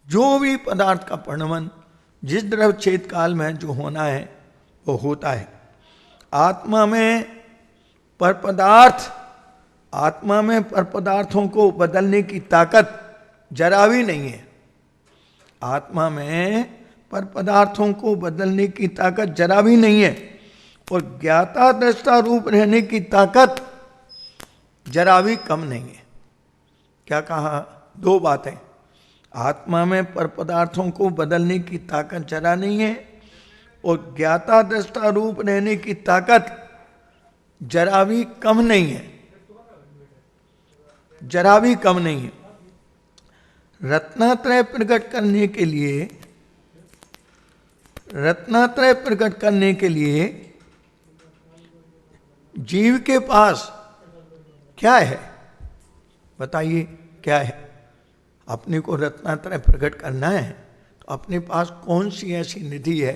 A: जो भी पदार्थ का परिणमन जिस द्रव छेद काल में जो होना है वो होता है। आत्मा में पर पदार्थों को बदलने की ताकत जरा भी नहीं है। आत्मा में पर पदार्थों को बदलने की ताकत जरा भी नहीं है, और ज्ञाता दृष्टा रूप रहने की ताकत जरा भी कम नहीं है। क्या कहा? 2 बातें। आत्मा में पर पदार्थों को बदलने की ताकत जरा नहीं है, और ज्ञाता दृष्टा रूप रहने की ताकत जरा भी कम नहीं है, जरा भी कम नहीं है। रत्नात्रय प्रकट करने के लिए जीव के पास क्या है? बताइए क्या है? अपने को रत्नात्रय प्रकट करना है तो अपने पास कौन सी ऐसी निधि है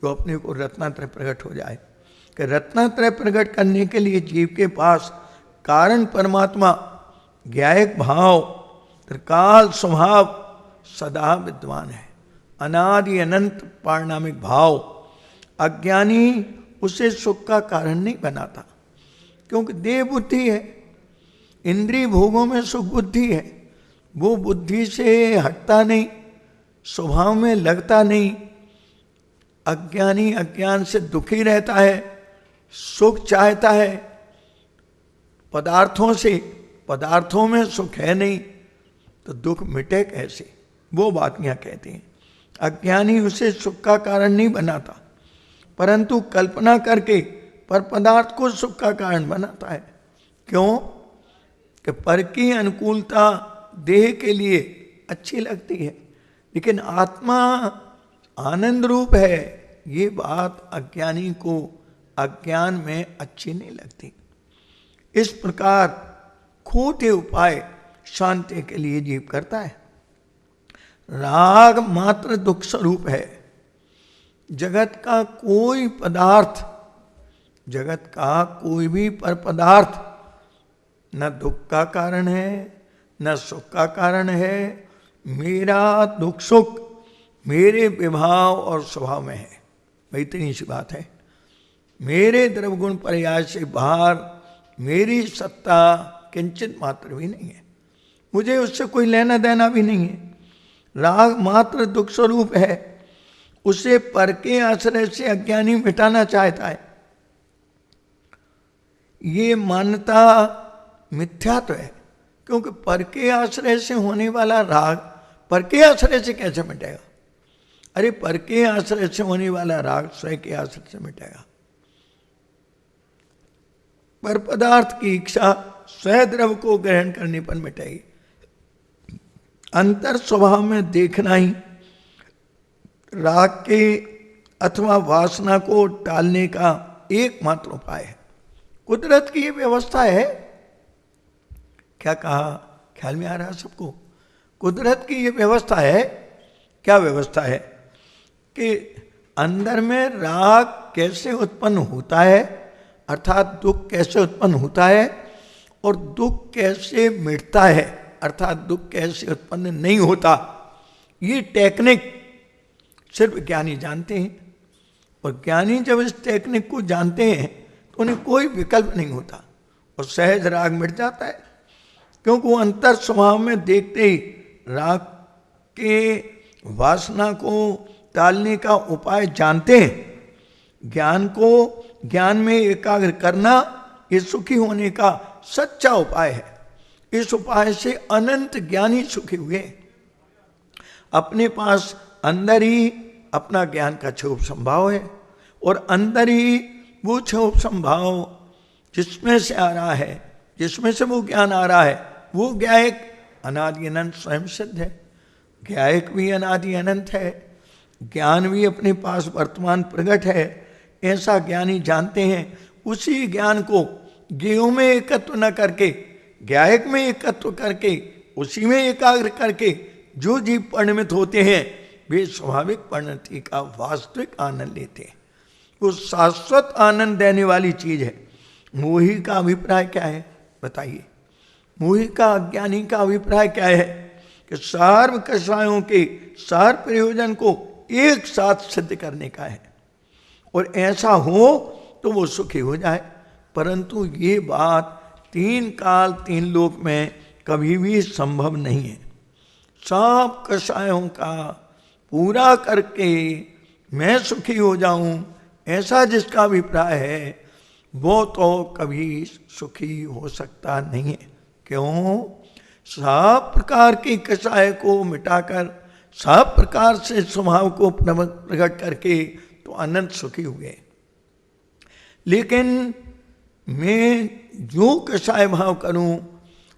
A: जो अपने को रत्नात्रय प्रकट हो जाए? कि रत्नात्रय प्रकट करने के लिए जीव के पास कारण परमात्मा, ज्ञायक भाव, त्रिकाल स्वभाव सदा विद्वान है, अनादि अनंत पारणामिक भाव। अज्ञानी उसे सुख का कारण नहीं बनाता, क्योंकि देह बुद्धि है, इंद्रिय भोगों में सुख बुद्धि है, वो बुद्धि से हटता नहीं, स्वभाव में लगता नहीं। अज्ञानी अज्ञान से दुखी रहता है, सुख चाहता है पदार्थों से, पदार्थों में सुख है नहीं तो दुख मिटे कैसे, वो बात यहाँ कहते हैं। अज्ञानी उसे सुख का कारण नहीं बनाता, परंतु कल्पना करके पर पदार्थ को सुख का कारण बनाता है। क्यों? कि पर की अनुकूलता देह के लिए अच्छी लगती है, लेकिन आत्मा आनंद रूप है, ये बात अज्ञानी को अज्ञान में अच्छी नहीं लगती। इस प्रकार खोटे उपाय शांति के लिए जीव करता है। राग मात्र दुख स्वरूप है। जगत का कोई पदार्थ, जगत का कोई भी पर पदार्थ न दुख का कारण है न सुख का कारण है। मेरा दुख सुख मेरे विभाव और स्वभाव में है, भाई इतनी सी बात है। मेरे द्रवगुण पर्याय से बाहर मेरी सत्ता किंचित मात्र भी नहीं है, मुझे उससे कोई लेना देना भी नहीं है। राग मात्र दुख स्वरूप है, उसे पर के आश्रय से अज्ञानी मिटाना चाहता है। ये मान्यता मिथ्यात्व है, क्योंकि पर के आश्रय से होने वाला राग पर के आश्रय से कैसे मिटेगा? अरे पर के आश्रय से होने वाला राग स्वयं के आश्रय से मिटेगा। पर पदार्थ की इच्छा स्वयं द्रव को ग्रहण करने पर मिटेगी। अंतर स्वभाव में देखना ही राग के अथवा वासना को टालने का एकमात्र उपाय है। कुदरत की ये व्यवस्था है। क्या कहा? ख्याल में आ रहा है सबको? कुदरत की ये व्यवस्था है। क्या व्यवस्था है? कि अंदर में राग कैसे उत्पन्न होता है, अर्थात दुख कैसे उत्पन्न होता है, और दुख कैसे मिटता है, अर्थात दुख कैसे उत्पन्न नहीं होता। ये टेक्निक सिर्फ ज्ञानी जानते हैं, और ज्ञानी जब इस टेक्निक को जानते हैं तो उन्हें कोई विकल्प नहीं होता और सहज राग मिट जाता है। क्योंकि वो अंतर स्वभाव में देखते ही राग के वासना को टालने का उपाय जानते हैं। ज्ञान को ज्ञान में एकाग्र करना ये सुखी होने का सच्चा उपाय है। इस उपाय से अनंत ज्ञानी सुखी हुए। अपने पास अंदर ही अपना ज्ञान का क्षोभ संभाव है, और अंदर ही वो क्षोभ संभाव जिसमें से आ रहा है, जिसमें से वो ज्ञान आ रहा है, वो ज्ञायक अनादि अनंत स्वयं सिद्ध है। ज्ञायक भी अनादि अनंत है, ज्ञान भी अपने पास वर्तमान प्रकट है। ऐसा ज्ञानी जानते हैं। उसी ज्ञान को ज्ञेयों में एकत्व न करके, ज्ञायक में एकत्व करके, उसी में एकाग्र करके जो जीव परिणमित होते हैं वे स्वाभाविक परिणति का वास्तविक आनंद लेते हैं। वो शाश्वत आनंद देने वाली चीज है। मोही का अभिप्राय क्या है बताइए? मोही का, अज्ञानी का अभिप्राय क्या है? कि सर्व कषायों के सार प्रयोजन को एक साथ सिद्ध करने का है, और ऐसा हो तो वो सुखी हो जाए। परंतु ये बात तीन काल तीन लोक में कभी भी संभव नहीं है। सब कषायों का पूरा करके मैं सुखी हो जाऊं, ऐसा जिसका अभिप्राय है वो तो कभी सुखी हो सकता नहीं है। क्यों? सब प्रकार की कषाय को मिटाकर, सब प्रकार से स्वभाव को प्रकट करके तो अनंत सुखी हुए। लेकिन मैं जो कषाय भाव करूं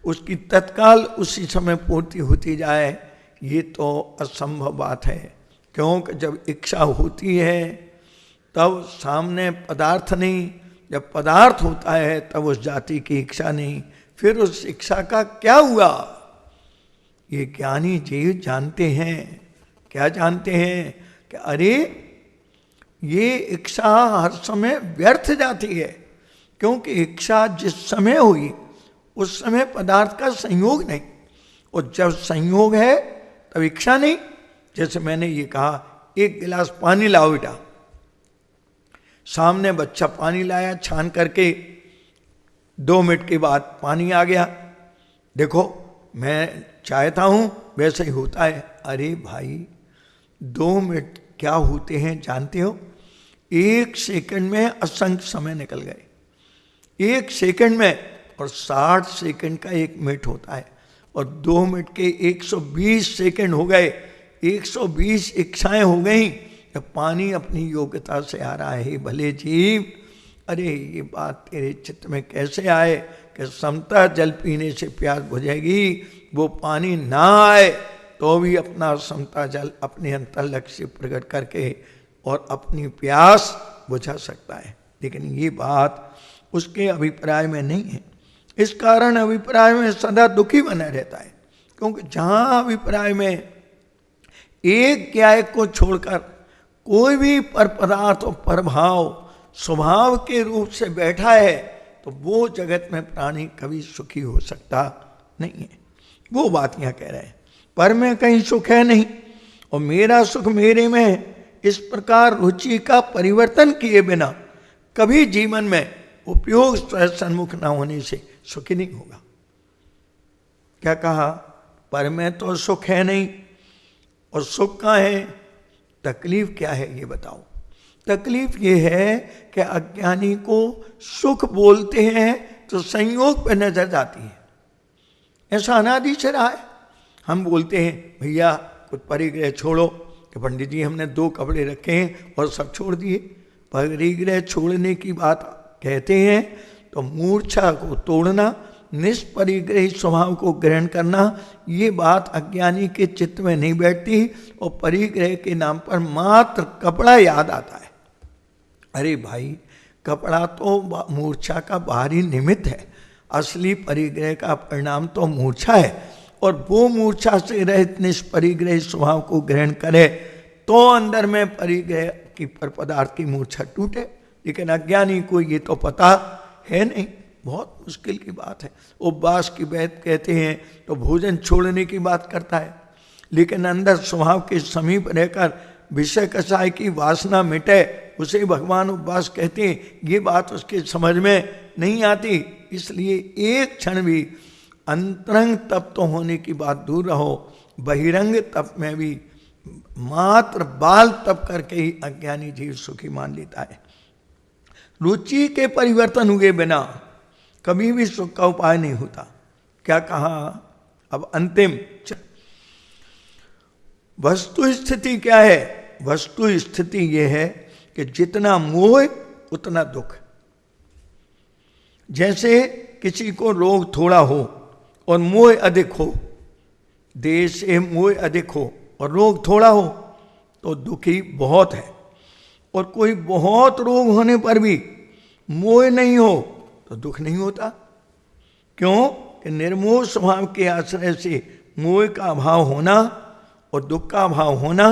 A: उसकी तत्काल उसी समय पूर्ति होती जाए, ये तो असंभव बात है। क्योंकि जब इच्छा होती है तब सामने पदार्थ नहीं, जब पदार्थ होता है तब उस जाति की इच्छा नहीं, फिर उस इच्छा का क्या हुआ? ये ज्ञानी जीव जानते हैं। क्या जानते हैं? कि अरे ये इच्छा हर समय व्यर्थ जाती है, क्योंकि इच्छा जिस समय हुई उस समय पदार्थ का संयोग नहीं, और जब संयोग है तब इच्छा नहीं। जैसे मैंने ये कहा, एक गिलास पानी लाओ बेटा, सामने बच्चा पानी लाया, छान करके 2 मिनट के बाद पानी आ गया। देखो मैं चाहता हूं वैसे ही होता है। अरे भाई 2 मिनट क्या होते हैं जानते हो? 1 सेकंड में असंख्य समय निकल गए, 1 सेकंड में। और 60 सेकंड का 1 मिनट होता है, और 2 मिनट के 120 सेकंड हो गए, 120 इच्छाएं हो गई। जब पानी अपनी योग्यता से आ रहा है भले जीव, अरे ये बात तेरे चित्त में कैसे आए कि समता जल पीने से प्यास बुझेगी, वो पानी ना आए तो भी अपना समता जल अपने अंतर्लक से प्रकट करके और अपनी प्यास बुझा सकता है। लेकिन ये बात उसके अभिप्राय में नहीं है। इस कारण अभिप्राय में सदा दुखी बना रहता है, क्योंकि जहां अभिप्राय में एक ज्ञायक को छोड़कर कोई भी पर पदार्थ और परभाव स्वभाव के रूप से बैठा है, तो वो जगत में प्राणी कभी सुखी हो सकता नहीं है। वो बात यहां कह रहे हैं, पर में कहीं सुख है नहीं, और मेरा सुख मेरे में है। इस प्रकार रुचि का परिवर्तन किए बिना कभी जीवन में उपयोग सन्मुख न होने से सुखी नहीं होगा। क्या कहा? पर में तो सुख है नहीं, और सुख कहाँ है? तकलीफ क्या है ये बताओ। तकलीफ ये है कि अज्ञानी को सुख बोलते हैं तो संयोग पर नजर जाती है। ऐसा अनादि से रहा है। हम बोलते हैं भैया कुछ परिग्रह छोड़ो, कि पंडित जी हमने 2 कपड़े रखे हैं और सब छोड़ दिए। परिग्रह छोड़ने की बात कहते हैं तो मूर्छा को तोड़ना, निष्परिग्रही स्वभाव को ग्रहण करना, ये बात अज्ञानी के चित्त में नहीं बैठती, और परिग्रह के नाम पर मात्र कपड़ा याद आता है। अरे भाई कपड़ा तो मूर्छा का बाहरी निमित्त है, असली परिग्रह का परिणाम तो मूर्छा है। और वो मूर्छा से रहित निष्परिग्रही स्वभाव को ग्रहण करे तो अंदर में परिग्रह की पर पदार्थ की मूर्छा टूटे। लेकिन अज्ञानी को ये तो पता है नहीं, बहुत मुश्किल की बात है। उपवास की बात कहते हैं तो भोजन छोड़ने की बात करता है, लेकिन अंदर स्वभाव के समीप रहकर विषय कषाय की वासना मिटे उसे भगवान उपवास कहते हैं। ये बात उसके समझ में नहीं आती, इसलिए एक क्षण भी अंतरंग तप तो होने की बात दूर रहो, बहिरंग तप में भी मात्र बाल तप करके ही अज्ञानी जीव सुखी मान लेता है। रुचि के परिवर्तन हुए बिना कभी भी सुख का उपाय नहीं होता। क्या कहा? अब अंतिम वस्तु स्थिति क्या है? वस्तु स्थिति यह है कि जितना मोह उतना दुख। जैसे किसी को रोग थोड़ा हो और मोह अधिक हो, देह से मोह अधिक हो और रोग थोड़ा हो तो दुखी बहुत है, और कोई बहुत रोग होने पर भी मोह नहीं हो तो दुख नहीं होता। क्यों? कि निर्मोह स्वभाव के आश्रय से मोह का अभाव होना और दुख का अभाव होना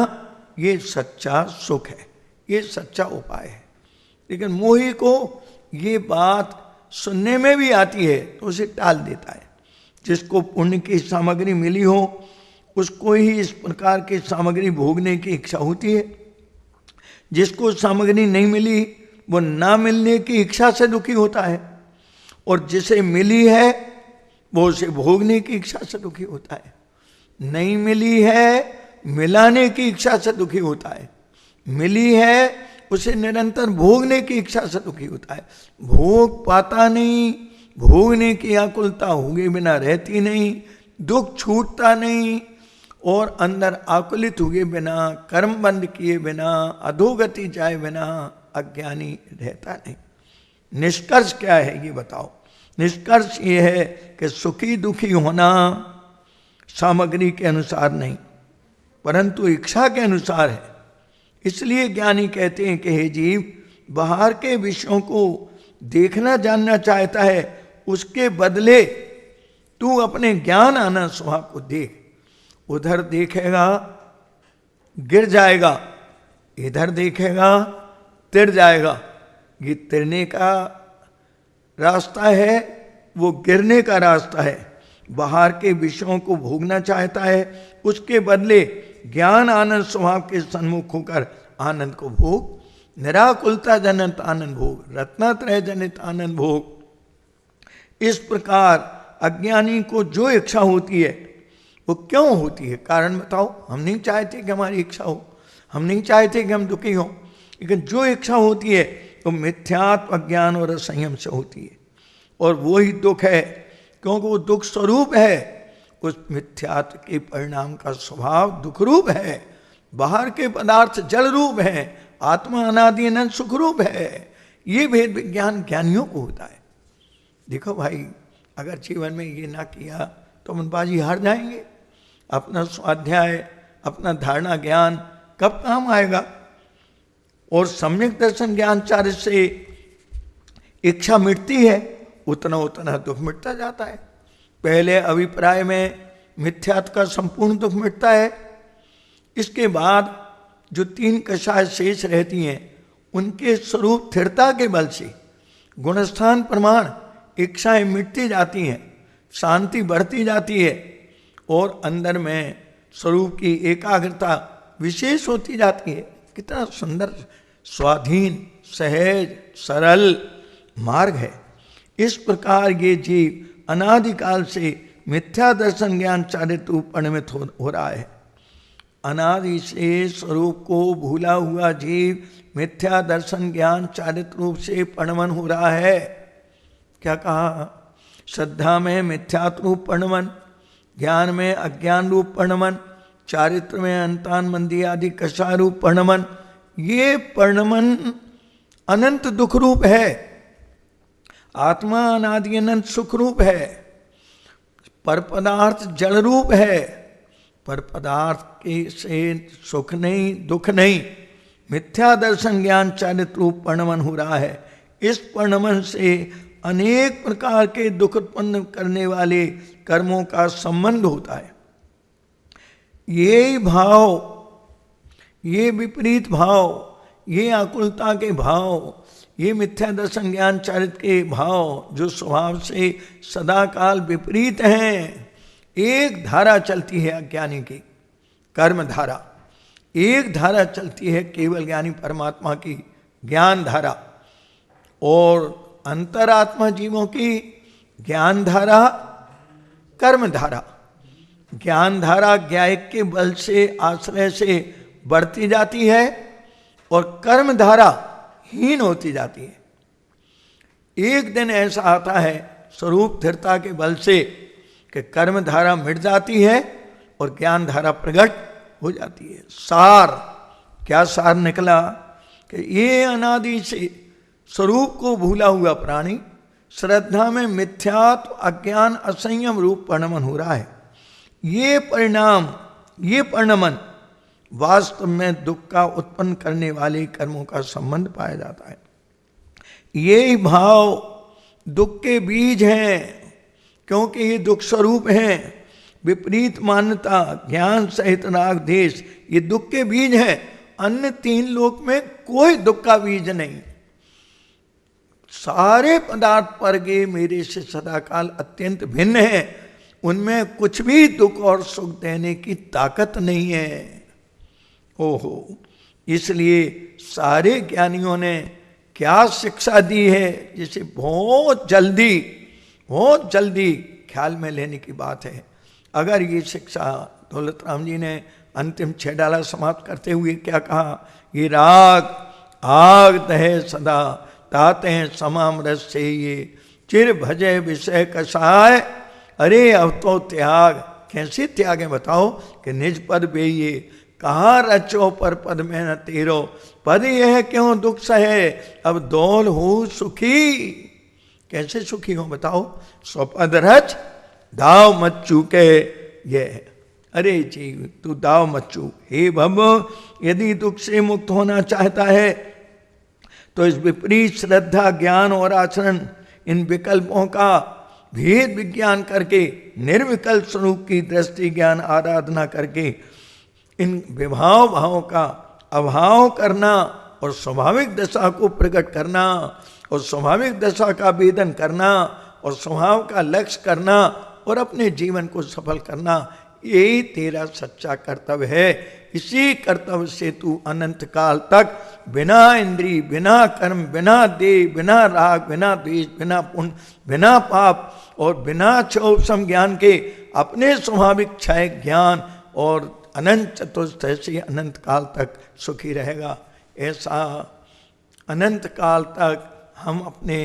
A: ये सच्चा सुख है, ये सच्चा उपाय है। लेकिन मोही को ये बात सुनने में भी आती है तो उसे टाल देता है। जिसको पुण्य की सामग्री मिली हो उसको ही इस प्रकार की सामग्री भोगने की इच्छा होती है। जिसको सामग्री नहीं मिली वो ना मिलने की इच्छा से दुखी होता है, और जिसे मिली है वो उसे भोगने की इच्छा से दुखी होता है। नहीं मिली है मिलाने की इच्छा से दुखी होता है, मिली है उसे निरंतर भोगने की इच्छा से दुखी होता है। भोग पाता नहीं, भोगने की आकुलता हुए बिना रहती नहीं, दुख छूटता नहीं, और अंदर आकुलित हुए बिना, कर्म बंद किए बिना, अधोगति जाए बिना अज्ञानी रहता नहीं। निष्कर्ष क्या है ये बताओ? निष्कर्ष ये है कि सुखी दुखी होना सामग्री के अनुसार नहीं परंतु इच्छा के अनुसार है। इसलिए ज्ञानी कहते हैं कि हे जीव, बाहर के विषयों को देखना जानना चाहता है, उसके बदले तू अपने ज्ञान आनंद स्वभाव को देख। उधर देखेगा गिर जाएगा, इधर देखेगा तिर जाएगा। ये तिरने का रास्ता है, वो गिरने का रास्ता है। बाहर के विषयों को भोगना चाहता है, उसके बदले ज्ञान आनंद स्वभाव के सन्मुख होकर आनंद को भोग। निराकुलता जनित आनंद भोग, रत्नात्रय जनित आनंद भोग। इस प्रकार अज्ञानी को जो इच्छा होती है वो क्यों होती है, कारण बताओ। हम नहीं चाहते कि हमारी इच्छा हो, हम नहीं चाहते कि हम दुखी हों, लेकिन जो इच्छा होती है तो मिथ्यात्व, अज्ञान और असंयम से होती है, और वो ही दुख है, क्योंकि वो दुख स्वरूप है। उस मिथ्यात्व के परिणाम का स्वभाव दुख रूप है। बाहर के पदार्थ जल रूप है, आत्मा अनादि अनंत सुख रूप है। ये भेद विज्ञान ज्ञानियों को होता है। देखो भाई, अगर जीवन में ये ना किया तो हम बाजी हार जाएंगे। अपना स्वाध्याय, अपना धारणा ज्ञान कब काम आएगा। और सम्यक दर्शन ज्ञानचार्य से इच्छा मिटती है, उतना उतना दुख मिटता जाता है। पहले अभिप्राय में मिथ्यात्व का संपूर्ण दुख मिटता है, इसके बाद जो 3 कषाय शेष रहती हैं उनके स्वरूप स्थिरता के बल से गुणस्थान प्रमाण इच्छाएं मिटती जाती हैं, शांति बढ़ती जाती है, और अंदर में स्वरूप की एकाग्रता विशेष होती जाती है। कितना सुंदर, स्वाधीन, सहज, सरल मार्ग है। इस प्रकार ये जीव अनादिकाल से मिथ्या दर्शन ज्ञान चारित्र रूप परिणमित हो रहा है। अनादि से स्वरूप को भूला हुआ जीव मिथ्या दर्शन ज्ञान चारित्र रूप से परिणमन हो रहा है। क्या कहा? श्रद्धा में मिथ्यात्व रूप परिणमन, ज्ञान में अज्ञान रूप परिणमन, चारित्र में अंतान मंदी आदि कषाय रूप परिणमन। ये परिणमन अनंत दुख रूप है, आत्मा अनादि अनंत सुख रूप है, पर पदार्थ जड़ रूप है। पर पदार्थ के से सुख नहीं, दुख नहीं, मिथ्या दर्शन ज्ञान चारित्र रूप परिणमन हो रहा है। इस परिणमन से अनेक प्रकार के दुख उत्पन्न करने वाले कर्मों का संबंध होता है। ये भाव, ये विपरीत भाव, ये आकुलता के भाव, ये मिथ्या दर्शन ज्ञान चारित्र के भाव जो स्वभाव से सदाकाल विपरीत हैं। एक धारा चलती है अज्ञानी की, कर्म धारा। एक धारा चलती है केवल ज्ञानी परमात्मा की ज्ञान धारा, और अंतरात्मा जीवों की ज्ञान धारा, कर्म धारा। ज्ञान धारा ज्ञायक के बल से, आश्रय से बढ़ती जाती है, और कर्म धारा हीन होती जाती है। एक दिन ऐसा आता है स्वरूप स्थिरता के बल से कि कर्म धारा मिट जाती है और ज्ञान धारा प्रकट हो जाती है। सार, क्या सार निकला? कि ये अनादि से स्वरूप को भूला हुआ प्राणी श्रद्धा में मिथ्यात्व, अज्ञान, असंयम रूप परिणमन हो रहा है। ये परिणाम, ये परिणमन वास्तव में दुख का उत्पन्न करने वाले कर्मों का संबंध पाया जाता है। ये भाव दुख के बीज हैं, क्योंकि ये दुख स्वरूप हैं। विपरीत मान्यता, ज्ञान सहित राग, देश, ये दुख के बीज हैं। अन्य 3 लोक में कोई दुख का बीज नहीं। सारे पदार्थ परगे मेरे से सदाकाल अत्यंत भिन्न है, उनमें कुछ भी दुख और सुख देने की ताकत नहीं है। ओहो, इसलिए सारे ज्ञानियों ने क्या शिक्षा दी है, जिसे बहुत जल्दी ख्याल में लेने की बात है। अगर ये शिक्षा दौलत राम जी ने अंतिम 6 डाला समाप्त करते हुए क्या कहा? ये राग आग दहे सदा, ताते हैं समाम रस से ये, चिर भजे विषय कसाय, अरे अब तो त्याग। कैसे त्याग है बताओ? कि निज पद बेये, कहाँ रचो पर पद में न तेरो, पद यह क्यों दुख सहे, अब दौल हो सुखी। कैसे सुखी हो बताओ? स्वपद रच दाव मत चूके ये। अरे जी तू दाव मत चूक। हे भव, यदि दुख से मुक्त होना चाहता है तो इस विपरीत श्रद्धा, ज्ञान और आचरण, इन विकल्पों का भेद विज्ञान करके, निर्विकल्प स्वरूप की दृष्टि ज्ञान आराधना करके इन विभाव भावों का अभाव करना और स्वाभाविक दशा को प्रकट करना और स्वाभाविक दशा का वेदन करना और स्वभाव का लक्ष्य करना और अपने जीवन को सफल करना, यही तेरा सच्चा कर्तव्य है। इसी कर्तव्य से तू अनंत काल तक बिना इंद्रिय, बिना कर्म, बिना देह, बिना राग, बिना द्वेष, बिना पुण्य, बिना पाप और बिना क्षोभसम ज्ञान के अपने स्वाभाविक क्षय ज्ञान और अनंत चतुष्टय से अनंत काल तक सुखी रहेगा। ऐसा अनंत काल तक हम अपने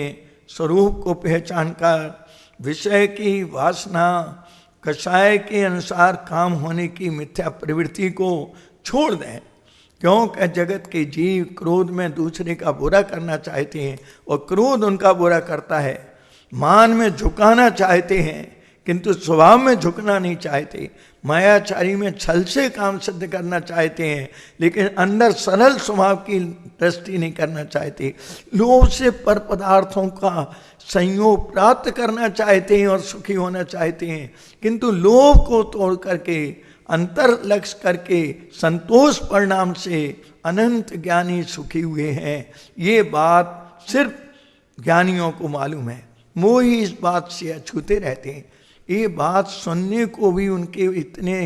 A: स्वरूप को पहचान कर विषय की वासना कषाय के अनुसार काम होने की मिथ्या प्रवृत्ति को छोड़ दें। क्योंकि जगत के जीव क्रोध में दूसरे का बुरा करना चाहते हैं और क्रोध उनका बुरा करता है। मान में झुकाना चाहते हैं किंतु स्वभाव में झुकना नहीं चाहते। मायाचारी में छल से काम सिद्ध करना चाहते हैं लेकिन अंदर सरल स्वभाव की दृष्टि नहीं करना चाहते। लोभ से पर पदार्थों का संयोग प्राप्त करना चाहते हैं और सुखी होना चाहते हैं किंतु लोभ को तोड़ करके अंतर लक्ष्य करके संतोष परिणाम से अनंत ज्ञानी सुखी हुए हैं। ये बात सिर्फ ज्ञानियों को मालूम है, वो ही इस बात से अछूते रहते हैं। ये बात सुनने को भी उनके इतने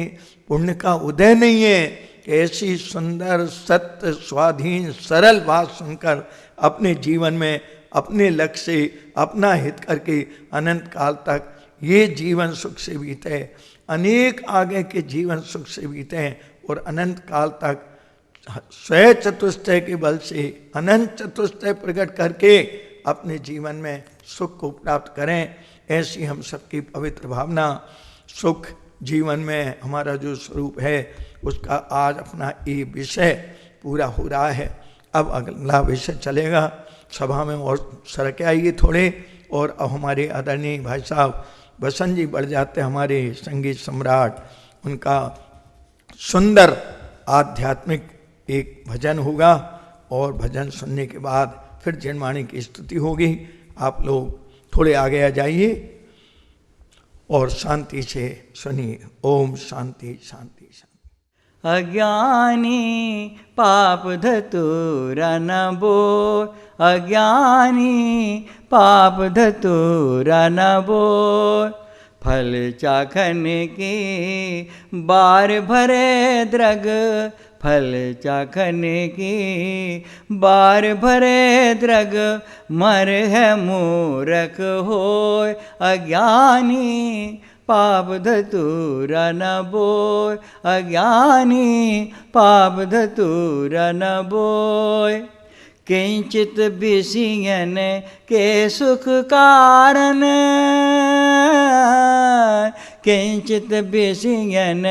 A: पुण्य का उदय नहीं है कि ऐसी सुंदर सत्य स्वाधीन सरल बात सुनकर अपने जीवन में अपने लक्ष्य से अपना हित करके अनंत काल तक ये जीवन सुख से बीते, अनेक आगे के जीवन सुख से बीते और अनंत काल तक स्वयं चतुष्टय के बल से अनंत चतुष्टय प्रकट करके अपने जीवन में सुख को प्राप्त करें। ऐसी हम सबकी पवित्र भावना। सुख जीवन में हमारा जो स्वरूप है उसका आज अपना ये विषय पूरा हो रहा है। अब अगला विषय चलेगा। सभा में और सरके आइए थोड़े। और अब हमारे आदरणीय भाई साहब बसंत जी बढ़ जाते, हमारे संगीत सम्राट, उनका सुंदर आध्यात्मिक एक भजन होगा और भजन सुनने के बाद फिर जन्माणी की स्तुति होगी। आप लोग थोड़े आगे आ जाइए और शांति से सुनिए। ओम शांति शांति शांति।
B: अज्ञानी पाप धतूरा न बोल, अज्ञानी पाप धतूरा न बोल। फल चाखन की बार भरे द्रग, फल चाखन की बार भरे द्रग। मर है मूरख होय अज्ञानी पाप धतूरा न बोय, अज्ञानी पाप धतूरा न बोय। किंचित विषयन के सुख कारण, किंचित विषयन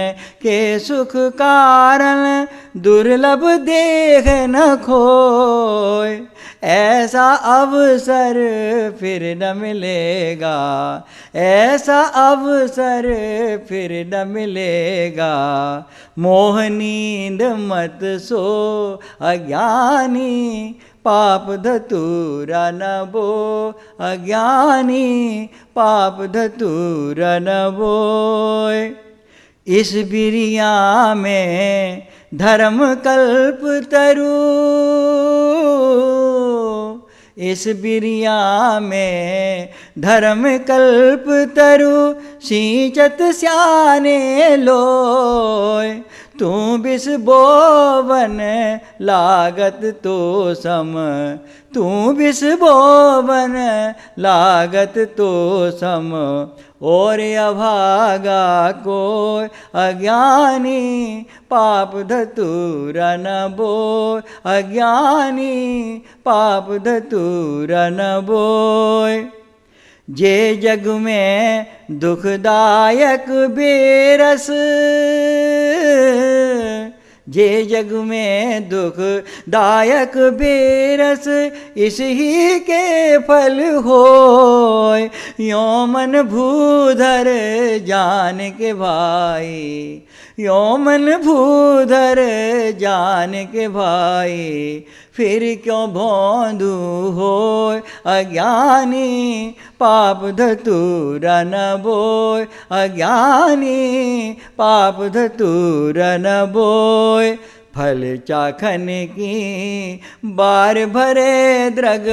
B: के सुख कारण। दुर्लभ देख न खोय, ऐसा अवसर फिर न मिलेगा, ऐसा अवसर फिर न मिलेगा। मोह नींद मत सो अज्ञानी पाप धतूरा न बो, अज्ञानी पाप धतूरा न बोय। इस बिरिया में धर्म कल्प तरु, इस बिरिया में धर्म कल्प तरु। सींचत स्याने लोय, तू बिस बोवन लागत तो सम, तू बिस बोवन लागत तो सम। और अभागा को अज्ञानी पाप धतूरा न बोय, अज्ञानी पाप धतूरा न बोय। जे जग में दुखदायक बेरस, जे जग में दुखदायक बेरस। इस ही के फल होय यो मन भूधर जान के भाई, यो मन भूधर जान के भाई। फिर क्यों भोंदू होय अज्ञानी पाप धतूरा न बोय, अज्ञानी पाप धतूरा न बोय। फल चाखन की बार भरे द्रग,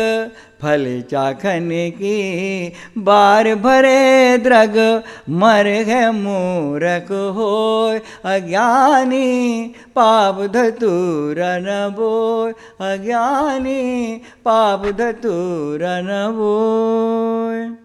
B: फल चाखन की बार भरे द्रग। मर है मूरख होय अज्ञानी पाप धतूरा न बोय, अज्ञानी पाप धतूरा न बोय।